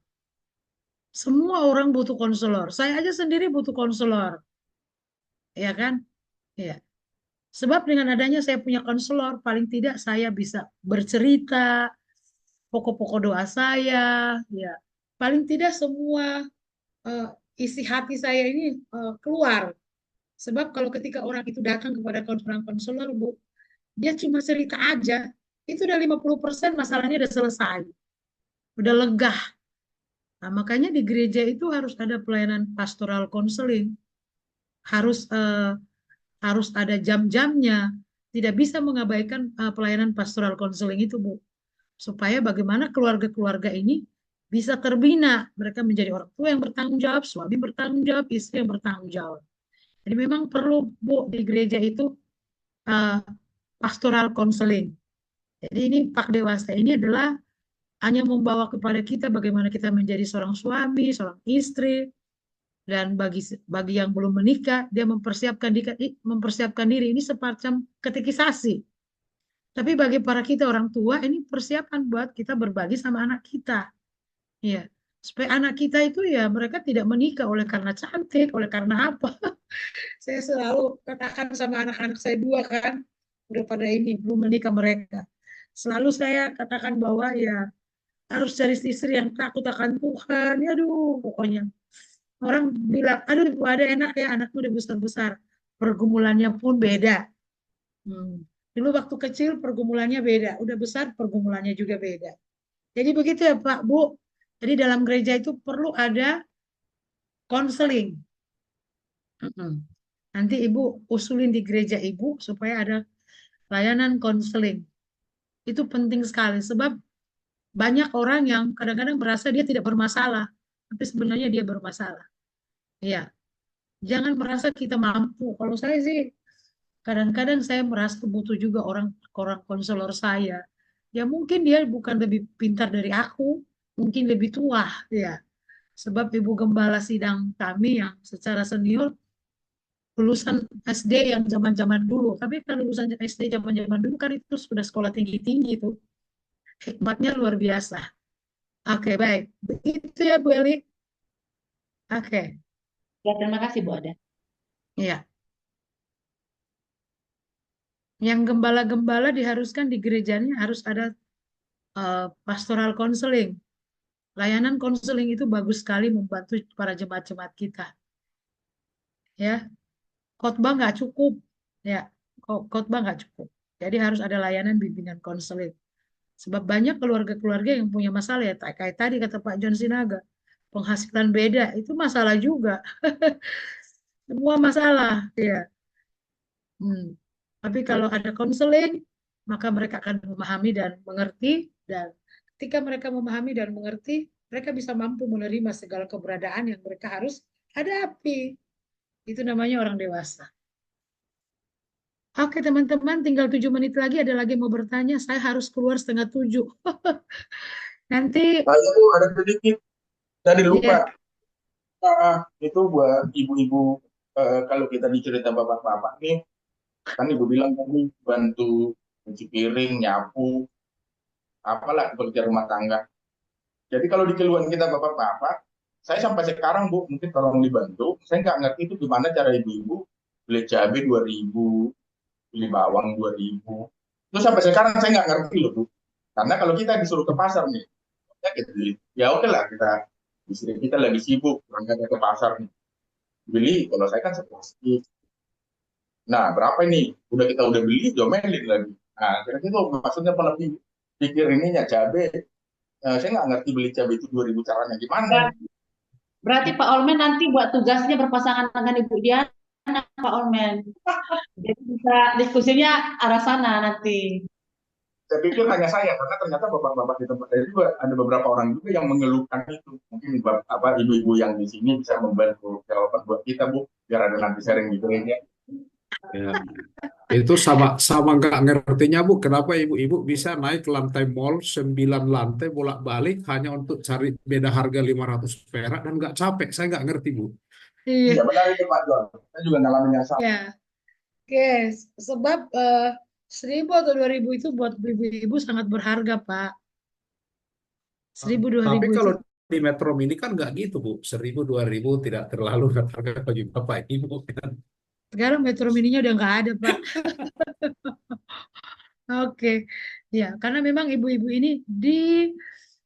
Semua orang butuh konselor. Saya aja sendiri butuh konselor, ya kan? Ya. Sebab dengan adanya saya punya konselor, paling tidak saya bisa bercerita pokok-pokok doa saya, ya. Paling tidak semua eh, isi hati saya ini keluar. Sebab kalau ketika orang itu datang kepada seorang konselor, Bu, dia cuma cerita aja, itu udah 50% masalahnya udah selesai. Udah lega. Nah, makanya di gereja itu harus ada pelayanan pastoral counseling. Harus harus ada jam-jamnya. Tidak bisa mengabaikan pelayanan pastoral counseling itu, Bu. Supaya bagaimana keluarga-keluarga ini bisa terbina. Mereka menjadi orang tua yang bertanggung jawab, suami bertanggung jawab, istri yang bertanggung jawab. Jadi memang perlu, Bu, di gereja itu uh, pastoral counseling. Jadi ini Pak Dewasa ini adalah hanya membawa kepada kita bagaimana kita menjadi seorang suami, seorang istri, dan bagi yang belum menikah, dia mempersiapkan diri ini semacam katekisasi. Tapi bagi para kita orang tua ini persiapan buat kita berbagi sama anak kita. Ya, supaya anak kita itu ya mereka tidak menikah oleh karena cantik, oleh karena apa. Saya selalu katakan sama anak-anak saya dua kan, udah pada ini belum menikah mereka. Selalu saya katakan bahwa ya harus cari istri yang takut akan Tuhan. Ya aduh, pokoknya orang bilang, aduh ibu ada enak ya anakmu udah besar-besar. Pergumulannya pun beda. Dulu waktu kecil pergumulannya beda, udah besar pergumulannya juga beda. Jadi begitu ya Pak, Bu. Jadi dalam gereja itu perlu ada konseling. Nanti Ibu usulin di gereja Ibu supaya ada layanan konseling. Itu penting sekali sebab banyak orang yang kadang-kadang merasa dia tidak bermasalah, tapi sebenarnya dia bermasalah. Iya, jangan merasa kita mampu. Kalau saya sih kadang-kadang saya merasa butuh juga orang orang konselor saya. Ya mungkin dia bukan lebih pintar dari aku, mungkin lebih tua, ya. Sebab ibu gembala sidang kami yang secara senior lulusan SD yang zaman-zaman dulu. Tapi kan lulusan SD zaman-zaman dulu kan itu sudah sekolah tinggi-tinggi itu. Hikmatnya luar biasa. Oke, baik. Begitu ya Bu Eli. Oke, Ya, terima kasih Bu Ada. iya. Yang gembala-gembala diharuskan di gerejanya harus ada pastoral counseling. Layanan konseling itu bagus sekali membantu para jemaat-jemaat kita. Ya, khotbah nggak cukup. Ya, khotbah nggak cukup. Jadi harus ada layanan bimbingan konseling. Sebab banyak keluarga-keluarga yang punya masalah ya, kayak tadi kata Pak John Sinaga, penghasilan beda itu masalah juga. Semua masalah, ya. Tapi kalau ada konseling, maka mereka akan memahami dan mengerti, dan ketika mereka memahami dan mengerti, mereka bisa mampu menerima segala keberadaan yang mereka harus hadapi. Itu namanya orang dewasa. Oke teman-teman, tinggal 7 menit lagi. Ada lagi mau bertanya? Saya harus keluar 6:30. Nanti, Saya tuh ada sedikit tadi ya, lupa. Itu buat ibu-ibu, kalau kita dicerita bapak-bapak nih, kan ibu bilang tadi bantu cuci piring, nyapu, apalah pekerja rumah tangga. Jadi kalau di keluhan kita bapak-bapak, saya sampai sekarang Bu, mungkin tolong dibantu. Saya nggak ngerti itu gimana cara ibu-ibu beli cabai 2.000, beli bawang 2.000. Itu sampai sekarang saya nggak ngerti loh Bu. Karena kalau kita disuruh ke pasar nih, ya kita beli. Ya oke lah istri kita lagi sibuk, berangkat ke pasar nih. Beli, kalau saya kan seplastik. Nah, berapa ini? Udah beli, domelin lagi. Nah, kira-kira itu maksudnya kalau pikir ininya cabai, saya nggak ngerti beli cabai itu 2.000 caranya gimana. Berarti Pak Olmen nanti buat tugasnya berpasangan dengan Ibu Diana, Pak Olmen. Jadi bisa diskusinya arah sana nanti. Saya pikir hanya saya, karena ternyata bapak-bapak di tempat saya juga ada beberapa orang juga yang mengeluhkan itu. Mungkin ibu-ibu yang di sini bisa membantu jawaban buat kita Bu, biar ada nanti sharing di gereja. Ya. Itu sama nggak ngertinya Bu, kenapa ibu-ibu bisa naik ke lantai mall 9 lantai bolak-balik hanya untuk cari beda harga 500 perak dan nggak capek. Saya nggak ngerti Bu. iya, Iya benar itu Pak John. Saya juga ngalamin yang sama. ya. Oke, sebab 1.000 atau 2.000 itu buat ibu-ibu sangat berharga, Pak. 1.000, Tapi 2.000 itu. kalau di Metro Mini kan nggak gitu Bu. 1.000, 2.000 tidak terlalu harga bagi Bapak Ibu kan. Sekarang Metro Mininya udah nggak ada, Pak. Oke, ya, karena memang ibu-ibu ini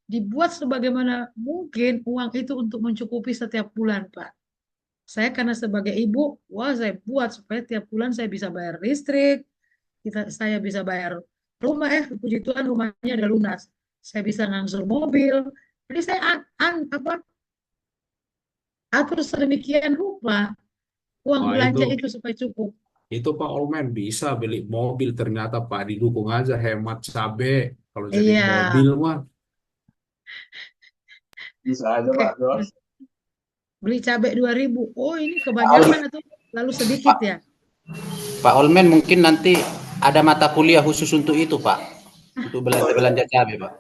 dibuat sebagaimana mungkin uang itu untuk mencukupi setiap bulan, Pak. Saya karena sebagai ibu, wah saya buat supaya tiap bulan saya bisa bayar listrik, saya bisa bayar rumah, puji Tuhan rumahnya ada lunas. Saya bisa ngangsur mobil. Jadi saya atur sedemikian rupa uang Wah belanja itu supaya cukup. itu Pak Olmen bisa beli mobil ternyata Pak, didukung aja hemat cabai. Kalau jadi Iya, mobil mah Bisa aja Pak oke. John. Beli cabai 2.000. Oh, ini Pak kebanyakan atau lalu sedikit ya? Pak Olmen mungkin nanti ada mata kuliah khusus untuk itu Pak, untuk belanja cabai Pak.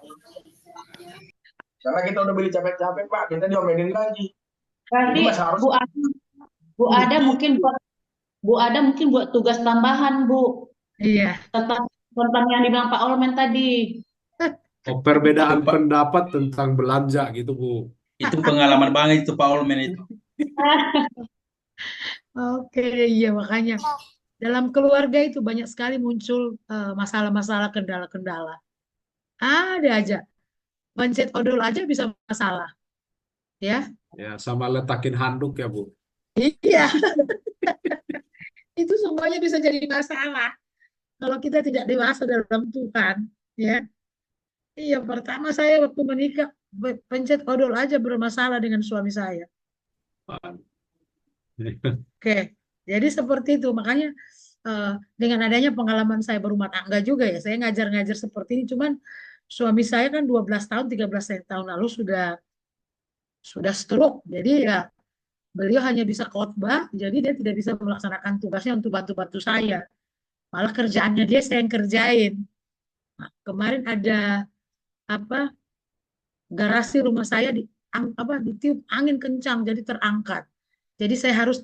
Karena kita udah beli capek-capek Pak, kita diomelin lagi. Berarti Ini masih harus Bu Ada mungkin buat tugas tambahan Bu Iya. tentang yang dibilang Pak Olmen tadi. perbedaan pendapat tentang belanja gitu Bu. Itu pengalaman banget itu Pak Olmen itu. Oke, iya makanya dalam keluarga itu banyak sekali muncul masalah-masalah, kendala-kendala. Ada aja, pencet odol aja bisa masalah, ya. Ya, sama letakin handuk ya, Bu. Iya, itu semuanya bisa jadi masalah kalau kita tidak dewasa dalam Tuhan, ya. Iya, pertama saya waktu menikah pencet odol aja bermasalah dengan suami saya. Oke, jadi seperti itu. Makanya dengan adanya pengalaman saya berumah tangga juga ya, saya ngajar-ngajar seperti ini. Cuman suami saya kan 12 tahun, 13 tahun lalu sudah stroke. Jadi ya beliau hanya bisa khotbah, jadi dia tidak bisa melaksanakan tugasnya untuk bantu-bantu saya. Malah kerjaannya dia saya yang kerjain. Nah, kemarin ada apa garasi rumah saya ditiup angin kencang jadi terangkat. Jadi saya harus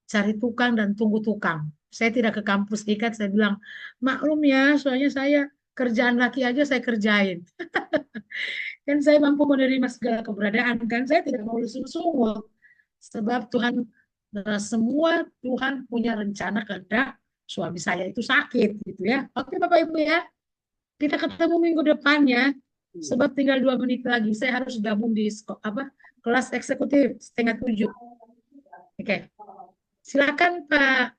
cari tukang dan tunggu tukang. Saya tidak ke kampus ikat, saya bilang, maklum ya, soalnya saya kerjaan laki aja saya kerjain. Kan saya mampu menerima segala keberadaan, kan saya tidak mau sungut. Sebab Tuhan, semua Tuhan punya rencana kehendak suami saya itu sakit gitu ya. Oke Bapak Ibu ya, kita ketemu minggu depannya. Sebab tinggal 2 menit lagi, saya harus gabung di kelas eksekutif 6:30. Oke, silakan Pak